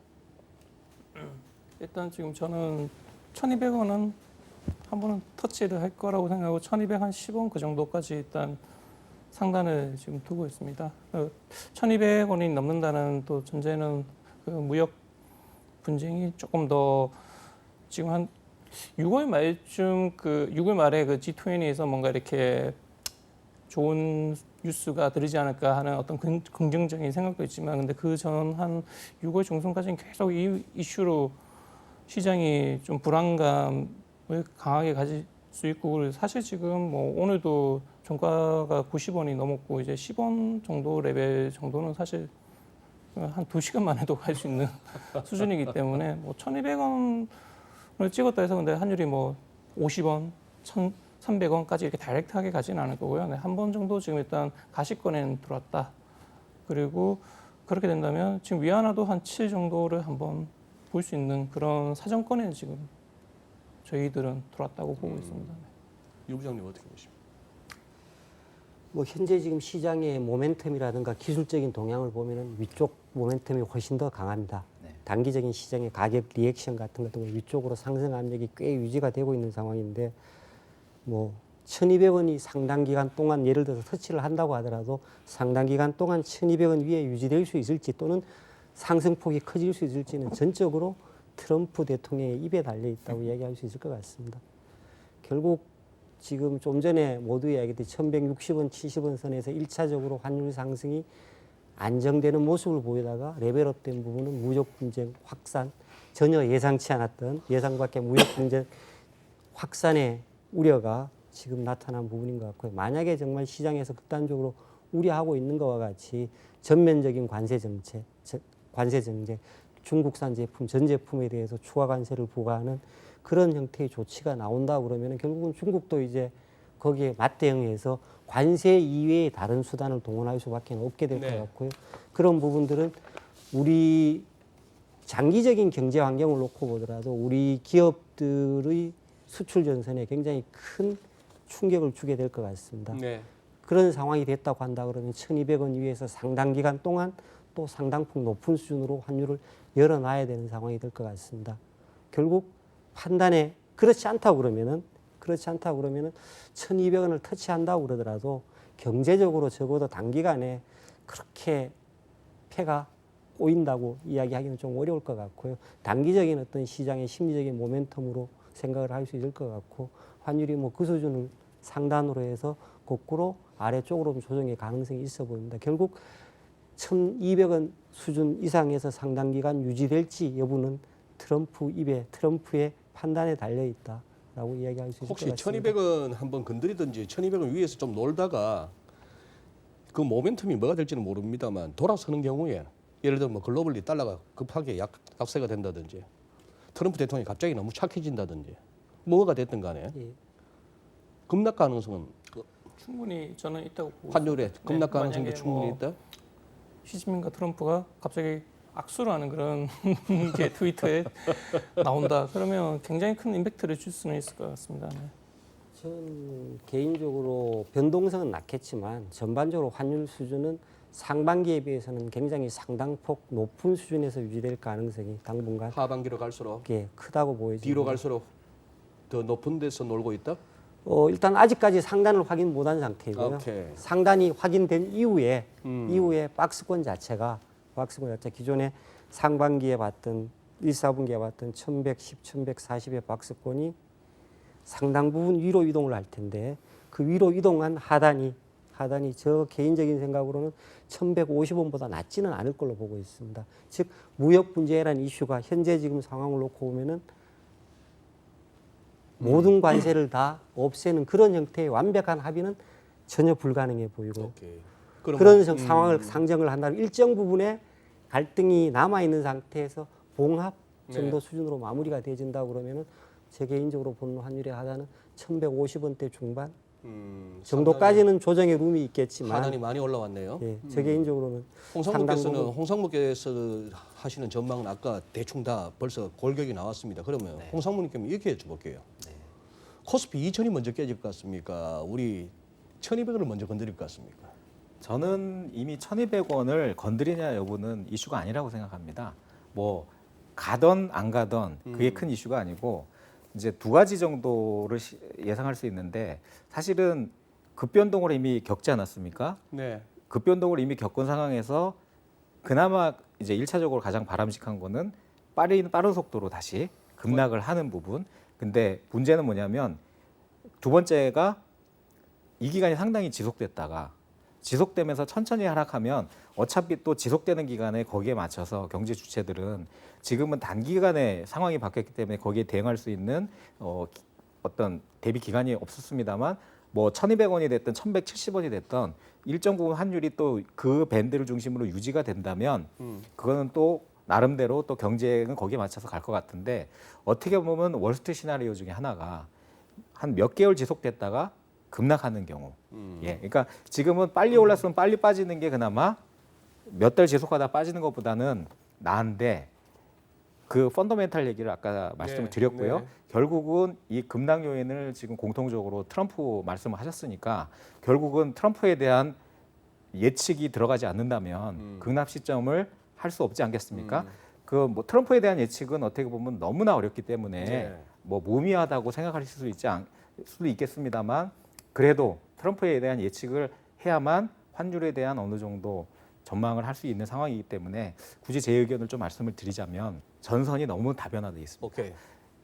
일단 지금 저는 1,200원은 한 번은 터치를 할 거라고 생각하고 1,210원 그 정도까지 일단 상단을 지금 두고 있습니다. 1,200원이 넘는다는 또 전제는 그 무역 분쟁이 조금 더 지금 한 6월 말쯤 그 6월 말에 그 G20에서 뭔가 이렇게 좋은 뉴스가 들리지 않을까 하는 어떤 긍정적인 생각도 있지만 근데 그 전 한 6월 중순까지는 계속 이 이슈로 시장이 좀 불안감을 강하게 가질 수 있고 사실 지금 뭐 오늘도 종가가 90원이 넘었고 이제 10원 정도 레벨 정도는 사실 한 2시간만 해도 갈 수 있는 수준이기 때문에 뭐 1,200원을 찍었다 해서 근데 환율이 뭐 50원, 1,300원까지 이렇게 다이렉트하게 가지는 않을 거고요. 네, 한 번 정도 지금 일단 가시권에는 들어왔다. 그리고 그렇게 된다면 지금 위안화도 한 7 정도를 한번 볼 수 있는 그런 사정권에는 지금 저희들은 들어왔다고 보고 있습니다. 유 부장님 어떻게 보십니까? 뭐 현재 지금 시장의 모멘텀이라든가 기술적인 동향을 보면은 위쪽 모멘텀이 훨씬 더 강합니다. 네. 단기적인 시장의 가격 리액션 같은 것도 위쪽으로 상승 압력이 꽤 유지가 되고 있는 상황인데 뭐 1,200원이 상당 기간 동안 예를 들어서 터치를 한다고 하더라도 상당 기간 동안 1,200원 위에 유지될 수 있을지 또는 상승폭이 커질 수 있을지는 전적으로 트럼프 대통령의 입에 달려 있다고 이야기할 수 있을 것 같습니다. 결국 지금 좀 전에 모두 이야기했듯이 1,160원, 70원 선에서 1차적으로 환율 상승이 안정되는 모습을 보이다가 레벨업된 부분은 무역 분쟁 확산, 전혀 예상치 않았던 예상 밖의 무역 분쟁 확산의 우려가 지금 나타난 부분인 것 같고요. 만약에 정말 시장에서 극단적으로 우려하고 있는 것과 같이 전면적인 관세 정책, 중국산 제품, 전 제품에 대해서 추가 관세를 부과하는 그런 형태의 조치가 나온다 그러면 결국은 중국도 이제 거기에 맞대응해서 관세 이외의 다른 수단을 동원할 수밖에 없게 될 것 네. 같고요. 그런 부분들은 우리 장기적인 경제 환경을 놓고 보더라도 우리 기업들의 수출 전선에 굉장히 큰 충격을 주게 될 것 같습니다. 네. 그런 상황이 됐다고 한다 그러면 1,200원 위에서 상당 기간 동안 또 상당폭 높은 수준으로 환율을 열어놔야 되는 상황이 될 것 같습니다. 결국 판단에 그렇지 않다고 그러면은 1,200원을 터치한다고 그러더라도 경제적으로 적어도 단기간에 그렇게 폐가 꼬인다고 이야기하기는 좀 어려울 것 같고요. 단기적인 어떤 시장의 심리적인 모멘텀으로 생각을 할 수 있을 것 같고 환율이 뭐 그 수준을 상단으로 해서 거꾸로 아래쪽으로 조정의 가능성이 있어 보입니다. 결국 1,200원 수준 이상에서 상당 기간 유지될지 여부는 트럼프의 판단에 달려 있다라고 이야기할 수 있을 것 혹시 같습니다. 1,200원 한번 건드리든지 1,200원 위에서 좀 놀다가 그 모멘텀이 뭐가 될지는 모릅니다만 돌아서는 경우에 예를 들어 뭐 글로벌리 달러가 급하게 약세가 된다든지 트럼프 대통령이 갑자기 너무 착해진다든지 뭐가 됐든 간에 예. 급락 가능성은 충분히 저는 있다고 보고 환율에 있습니다. 급락 네, 가능성도 만약에 충분히 뭐 있다. 시진핑과 트럼프가 갑자기 악수를 하는 그런 게 트위터에 나온다. 그러면 굉장히 큰 임팩트를 줄 수는 있을 것 같습니다. 네. 저는 개인적으로 변동성은 낮겠지만 전반적으로 환율 수준은 상반기에 비해서는 굉장히 상당폭 높은 수준에서 유지될 가능성이 당분간 하반기로 갈수록 크다고 보여집니다. 뒤로 갈수록 더 높은 데서 놀고 있다. 일단 아직까지 상단을 확인 못한 상태이고요. 오케이. 상단이 확인된 이후에 음. 박스권 자체가 기존에 상반기에 봤던 1, 4분기에 봤던 1110, 1140의 박스권이 상당 부분 위로 이동을 할 텐데 그 위로 이동한 하단이 저 개인적인 생각으로는 1150원보다 낮지는 않을 걸로 보고 있습니다. 즉 무역 분쟁이라는 이슈가 현재 지금 상황을 놓고 보면은 모든 관세를 다 없애는 그런 형태의 완벽한 합의는 전혀 불가능해 보이고 오케이. 그런 상황을 상정을 한다면 일정 부분의 갈등이 남아 있는 상태에서 봉합 정도 수준으로 마무리가 되진다 그러면은 제 개인적으로 보는 환율의 하단은 1,150원대 중반 정도까지는 조정의 룸이 있겠지만 하단이 많이 올라왔네요. 예, 제 개인적으로는 홍상무께서 하시는 전망은 아까 대충 다 벌써 골격이 나왔습니다. 그러면 홍상무님께 이렇게 여쭤볼게요. 코스피 2,000이 먼저 깨질 것 같습니까? 우리 1,200원을 먼저 건드릴 것 같습니까? 저는 이미 1,200원을 건드리냐 여부는 이슈가 아니라고 생각합니다. 뭐 가던 안 가던 그게 큰 이슈가 아니고 이제 두 가지 정도를 예상할 수 있는데 사실은 급변동을 이미 겪지 않았습니까? 네. 급변동을 이미 겪은 상황에서 그나마 이제 1차적으로 가장 바람직한 거는 빠른 속도로 다시 급락을 하는 부분. 근데 문제는 뭐냐면 두 번째가 이 기간이 상당히 지속되면서 천천히 하락하면 어차피 또 지속되는 기간에 거기에 맞춰서 경제 주체들은 지금은 단기간에 상황이 바뀌었기 때문에 거기에 대응할 수 있는 어떤 대비 기간이 없었습니다만 뭐 1,200원이 됐든 1,170원이 됐든 일정 부분 환율이 또 그 밴드를 중심으로 유지가 된다면 그거는 또 나름대로 또 경제는 거기에 맞춰서 갈 것 같은데 어떻게 보면 월스트 시나리오 중에 하나가 한 몇 개월 지속됐다가 급락하는 경우. 예, 그러니까 지금은 빨리 올랐으면 빨리 빠지는 게 그나마 몇 달 지속하다 빠지는 것보다는 나은데 그 펀더멘탈 얘기를 아까 말씀을 드렸고요. 네. 결국은 이 급락 요인을 지금 공통적으로 트럼프 말씀을 하셨으니까 결국은 트럼프에 대한 예측이 들어가지 않는다면 급락 시점을 할 수 없지 않겠습니까? 그 뭐 트럼프에 대한 예측은 어떻게 보면 너무나 어렵기 때문에 네. 뭐 무의미하다고 생각할 수도 있겠습니다만 그래도 트럼프에 대한 예측을 해야만 환율에 대한 어느 정도 전망을 할 수 있는 상황이기 때문에 굳이 제 의견을 좀 말씀을 드리자면 전선이 너무 다변화돼 있습니다. 오케이.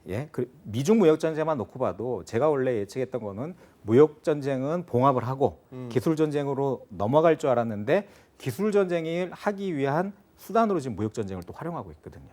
예, 미중 무역 전쟁만 놓고 봐도 제가 원래 예측했던 거는 무역 전쟁은 봉합을 하고 기술 전쟁으로 넘어갈 줄 알았는데 기술 전쟁을 하기 위한 수단으로 지금 무역 전쟁을 또 활용하고 있거든요.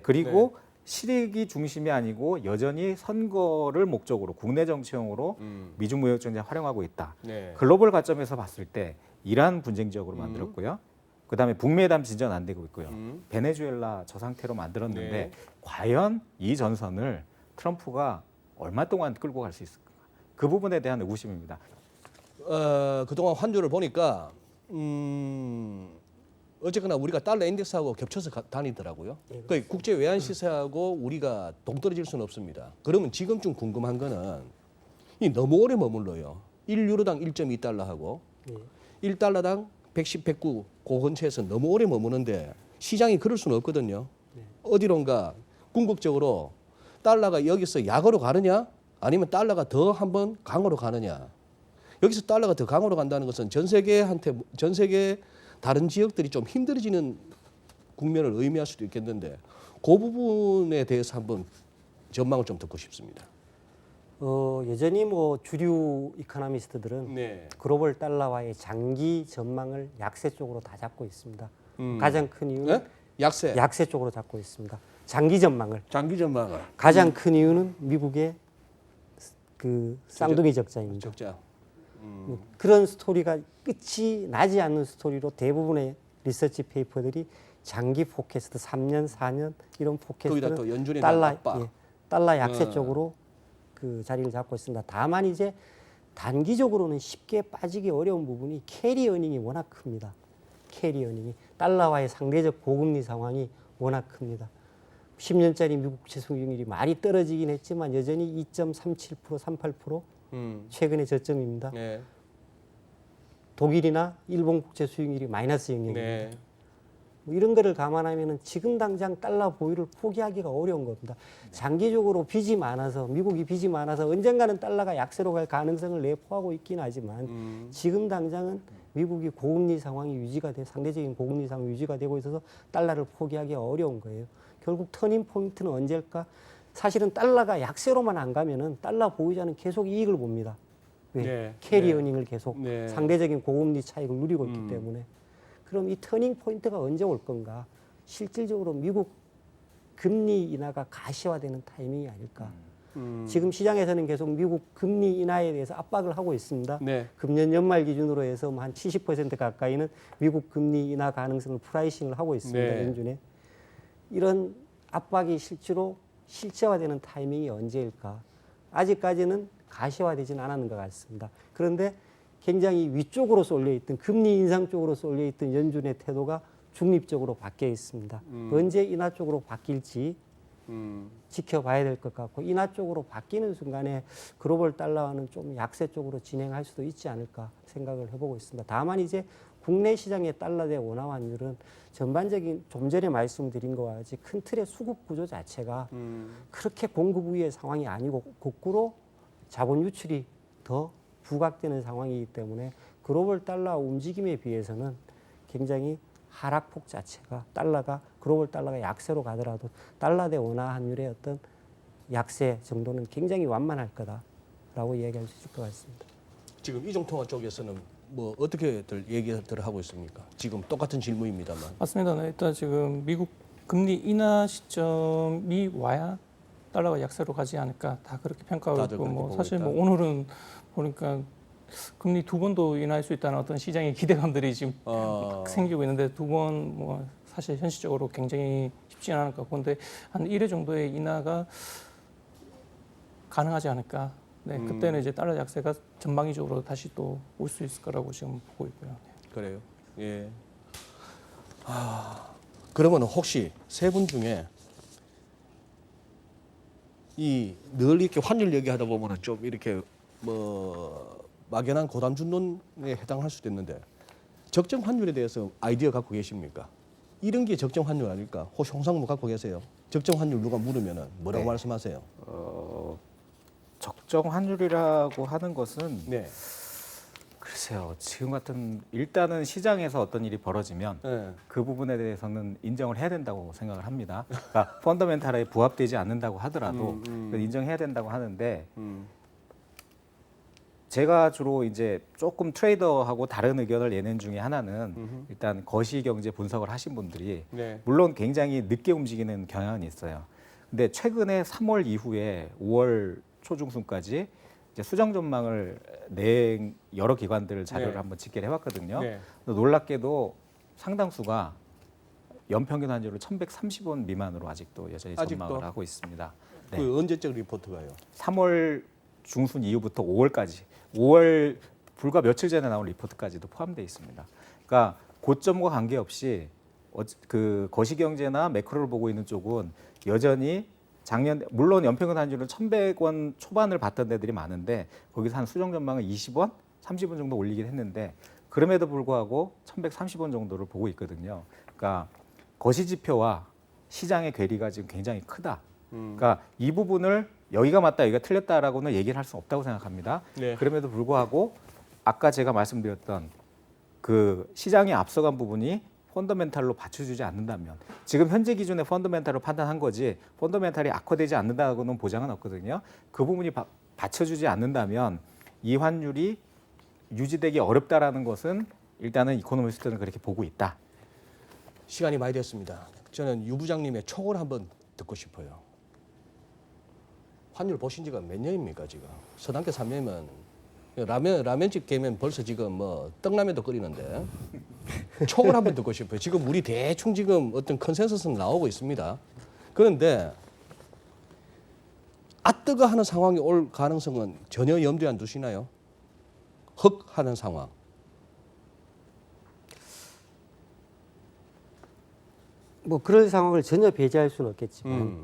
그리고 실익이 중심이 아니고 여전히 선거를 목적으로 국내 정치용으로 미중 무역 전쟁을 활용하고 있다. 네. 글로벌 관점에서 봤을 때 이란 분쟁 지역으로 만들었고요. 그다음에 북미회담 진전 안 되고 있고요. 베네수엘라 저 상태로 만들었는데 네. 과연 이 전선을 트럼프가 얼마 동안 끌고 갈 수 있을까? 그 부분에 대한 의구심입니다. 그동안 환율을 보니까 어쨌거나 우리가 달러 인덱스하고 겹쳐서 다니더라고요. 그 국제 외환 시세하고 우리가 동떨어질 수는 없습니다. 그러면 지금쯤 궁금한 거는 이 너무 오래 머물러요. 1유로당 1.2달러 하고 1달러당 110, 109 그 근처에서 너무 오래 머무는데 시장이 그럴 수는 없거든요. 어디론가 궁극적으로 달러가 여기서 약으로 가느냐 아니면 달러가 더 한번 강으로 가느냐. 여기서 달러가 더 강으로 간다는 것은 전 세계 다른 지역들이 좀 힘들어지는 국면을 의미할 수도 있겠는데 그 부분에 대해서 한번 전망을 좀 듣고 싶습니다. 여전히 뭐 주류 이코노미스트들은 네. 글로벌 달러와의 장기 전망을 약세 쪽으로 다 잡고 있습니다. 가장 큰 이유는 네? 약세. 약세 쪽으로 잡고 있습니다. 장기 전망을. 장기 전망을. 가장 큰 이유는 미국의 그 쌍둥이 적자입니다. 적자. 그런 스토리가 끝이 나지 않는 스토리로 대부분의 리서치 페이퍼들이 장기 포캐스트 3년, 4년 이런 거기다 또 포캐스트는 연준에 대한 압박. 달러 약세 쪽으로 그 자리를 잡고 있습니다. 다만 이제 단기적으로는 쉽게 빠지기 어려운 부분이 캐리 어닝이 워낙 큽니다. 캐리 어닝이 달러와의 상대적 고금리 상황이 워낙 큽니다. 10년짜리 미국 국채 수익률이 많이 떨어지긴 했지만 여전히 2.37%, 38% 최근의 저점입니다. 네. 독일이나 일본 국채 수익률이 마이너스 영역입니다. 네. 뭐 이런 거를 감안하면 지금 당장 달러 보유를 포기하기가 어려운 겁니다. 장기적으로 빚이 많아서 미국이 빚이 많아서 언젠가는 달러가 약세로 갈 가능성을 내포하고 있긴 하지만 지금 당장은 미국이 고금리 상황이 유지가 돼 상대적인 고금리 상황이 유지가 되고 있어서 달러를 포기하기가 어려운 거예요. 결국 터닝 포인트는 언제일까? 사실은 달러가 약세로만 안 가면은 달러 보유자는 계속 이익을 봅니다. 왜? 네. 캐리 네. 어닝을 계속 네. 상대적인 고금리 차익을 누리고 있기 때문에. 그럼 이 터닝 포인트가 언제 올 건가? 실질적으로 미국 금리 인하가 가시화되는 타이밍이 아닐까? 지금 시장에서는 계속 미국 금리 인하에 대해서 압박을 하고 있습니다. 네. 금년 연말 기준으로 해서 한 70% 가까이는 미국 금리 인하 가능성을 프라이싱을 하고 있습니다. 네. 연준에. 이런 압박이 실제로 실체화되는 타이밍이 언제일까? 아직까지는 가시화되지는 않았는 것 같습니다. 그런데 굉장히 위쪽으로 쏠려있던 금리 인상 쪽으로 쏠려있던 연준의 태도가 중립적으로 바뀌어 있습니다. 언제 인하 쪽으로 바뀔지 지켜봐야 될 것 같고 인하 쪽으로 바뀌는 순간에 글로벌 달러와는 좀 약세 쪽으로 진행할 수도 있지 않을까 생각을 해보고 있습니다. 다만 이제 국내 시장의 달러 대 원화 환율은 전반적인 좀 전에 말씀드린 것과 같이 큰 틀의 수급 구조 자체가 그렇게 공급 우위의 상황이 아니고 거꾸로 자본 유출이 더 부각되는 상황이기 때문에 글로벌 달러 움직임에 비해서는 굉장히 하락폭 자체가 글로벌 달러가 약세로 가더라도 달러 대 원화 환율의 어떤 약세 정도는 굉장히 완만할 거다라고 이야기할 수 있을 것 같습니다. 지금 이종통화 쪽에서는 뭐 어떻게들 얘기들 하고 있습니까? 지금 똑같은 질문입니다만. 맞습니다. 네, 일단 지금 미국 금리 인하 시점이 와야 달러가 약세로 가지 않을까 다 그렇게 평가하고 다들 있고 그렇게 뭐 보고 사실 있다. 뭐 오늘은 보니까 금리 2번도 인하할 수 있다는 어떤 시장의 기대감들이 지금 막 생기고 있는데 2번 뭐 사실 현실적으로 굉장히 쉽지 않을 것 같고 근데 한 1회 정도의 인하가 가능하지 않을까. 네, 그때는 이제 달러 약세가 전방위적으로 다시 또 올 수 있을 거라고 지금 보고 있고요. 네. 그래요. 예. 그러면 혹시 세 분 중에 이 늘 이렇게 환율 얘기하다 보면은 좀 이렇게 뭐 막연한 고담 준론에 해당할 수도 있는데 적정 환율에 대해서 아이디어 갖고 계십니까? 이런 게 적정 환율 아닐까? 혹시 홍상무 갖고 계세요? 적정 환율 누가 물으면은 뭐라고 네. 말씀하세요? 적정 환율이라고 하는 것은 네. 글쎄요. 지금 같은 일단은 시장에서 어떤 일이 벌어지면 네. 그 부분에 대해서는 인정을 해야 된다고 생각을 합니다. 그러니까 펀더멘탈에 부합되지 않는다고 하더라도 인정해야 된다고 하는데 제가 주로 이제 조금 트레이더하고 다른 의견을 내는 중에 하나는 일단 거시경제 분석을 하신 분들이 네. 물론 굉장히 늦게 움직이는 경향은 있어요. 근데 최근에 3월 이후에 5월 초중순까지 이제 수정 전망을 낸 여러 기관들 자료를 네. 한번 집계를 해봤거든요. 네. 놀랍게도 상당수가 연평균 환율을 1,130원 미만으로 아직도 여전히 아직도? 전망을 하고 있습니다. 네. 그 언제적 리포트가요? 3월 중순 이후부터 5월까지, 5월 불과 며칠 전에 나온 리포트까지도 포함되어 있습니다. 그러니까 고점과 관계없이 그 거시경제나 매크로를 보고 있는 쪽은 여전히 작년 물론 연평균 환율은 1,100원 초반을 봤던 데들이 많은데 거기서 한 수정 전망은 20원, 30원 정도 올리긴 했는데 그럼에도 불구하고 1,130원 정도를 보고 있거든요. 그러니까 거시 지표와 시장의 괴리가 지금 굉장히 크다. 그러니까 이 부분을 여기가 맞다, 여기가 틀렸다라고는 얘기를 할 수는 없다고 생각합니다. 네. 그럼에도 불구하고 아까 제가 말씀드렸던 그 시장이 앞서간 부분이 펀더멘탈로 받쳐주지 않는다면 지금 현재 기준의 펀더멘탈로 판단한 거지 펀더멘탈이 악화되지 않는다고는 보장은 없거든요. 그 부분이 받쳐주지 않는다면 이 환율이 유지되기 어렵다라는 것은 일단은 이코노미스트는 그렇게 보고 있다. 시간이 많이 됐습니다. 저는 유 부장님의 촉을 한번 듣고 싶어요. 환율 보신 지가 몇 년입니까 지금? 서당계 3년이면 라면집 가면 벌써 지금 뭐 떡라면도 끓이는데 촉을 한번 듣고 싶어요. 지금 우리 대충 지금 어떤 컨센서스는 나오고 있습니다. 그런데 아뜨거 하는 상황이 올 가능성은 전혀 염두에 안 두시나요? 헉 하는 상황. 뭐 그럴 상황을 전혀 배제할 수는 없겠지만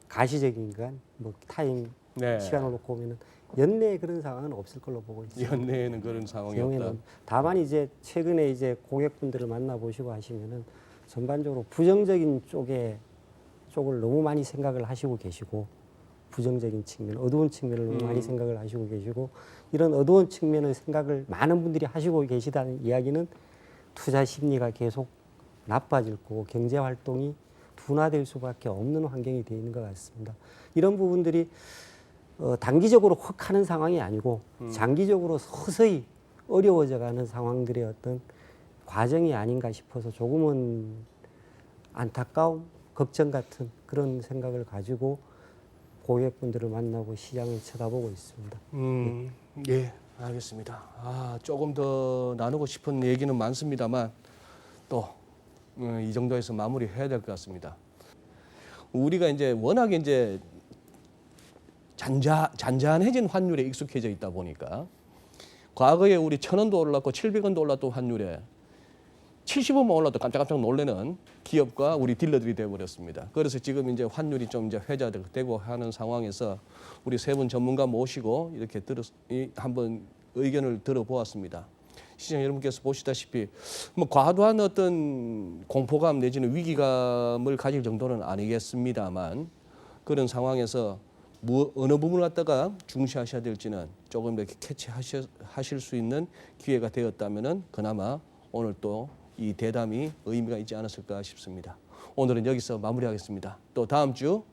가시적인 간, 뭐 타임 네. 시간을 놓고 보면은 연내에 그런 상황은 없을 걸로 보고 있습니다. 연내에는 그런 상황이 없다. 경우에는 다만 이제 최근에 이제 고객분들을 만나보시고 하시면은 전반적으로 부정적인 쪽을 너무 많이 생각을 하시고 계시고 부정적인 측면, 어두운 측면을 너무 많이 생각을 하시고 계시고 이런 어두운 측면의 생각을 많은 분들이 하시고 계시다는 이야기는 투자 심리가 계속 나빠질 거고 경제 활동이 둔화될 수밖에 없는 환경이 되어 있는 것 같습니다. 이런 부분들이 단기적으로 확 하는 상황이 아니고 장기적으로 서서히 어려워져가는 상황들의 어떤 과정이 아닌가 싶어서 조금은 안타까움, 걱정 같은 그런 생각을 가지고 고객분들을 만나고 시장을 쳐다보고 있습니다. 예, 알겠습니다. 조금 더 나누고 싶은 얘기는 많습니다만 또 이 정도에서 마무리해야 될 것 같습니다. 우리가 이제 워낙에 이제 잔잔해진 환율에 익숙해져 있다 보니까 과거에 우리 1,000원도 올랐고 700원도 올랐던 환율에 70원만 올라도 깜짝깜짝 놀라는 기업과 우리 딜러들이 되어버렸습니다. 그래서 지금 이제 환율이 좀 이제 회자되고 하는 상황에서 우리 세 분 전문가 모시고 이렇게 한번 의견을 들어보았습니다. 시청 여러분께서 보시다시피 뭐 과도한 어떤 공포감 내지는 위기감을 가질 정도는 아니겠습니다만 그런 상황에서 어느 부분을 갖다가 중시하셔야 될지는 조금 이렇게 캐치하실 수 있는 기회가 되었다면은 그나마 오늘 또 이 대담이 의미가 있지 않았을까 싶습니다. 오늘은 여기서 마무리하겠습니다. 또 다음 주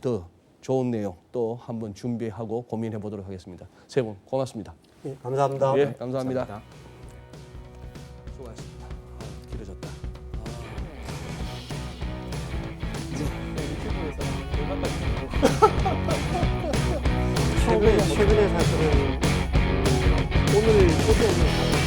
더 좋은 내용 또 한번 준비하고 고민해 보도록 하겠습니다. 세 분 고맙습니다. 네, 감사합니다. 예, 감사합니다. 수고하셨습니다. 길어졌다. 유튜브에서 최근에 사실은 오늘 어제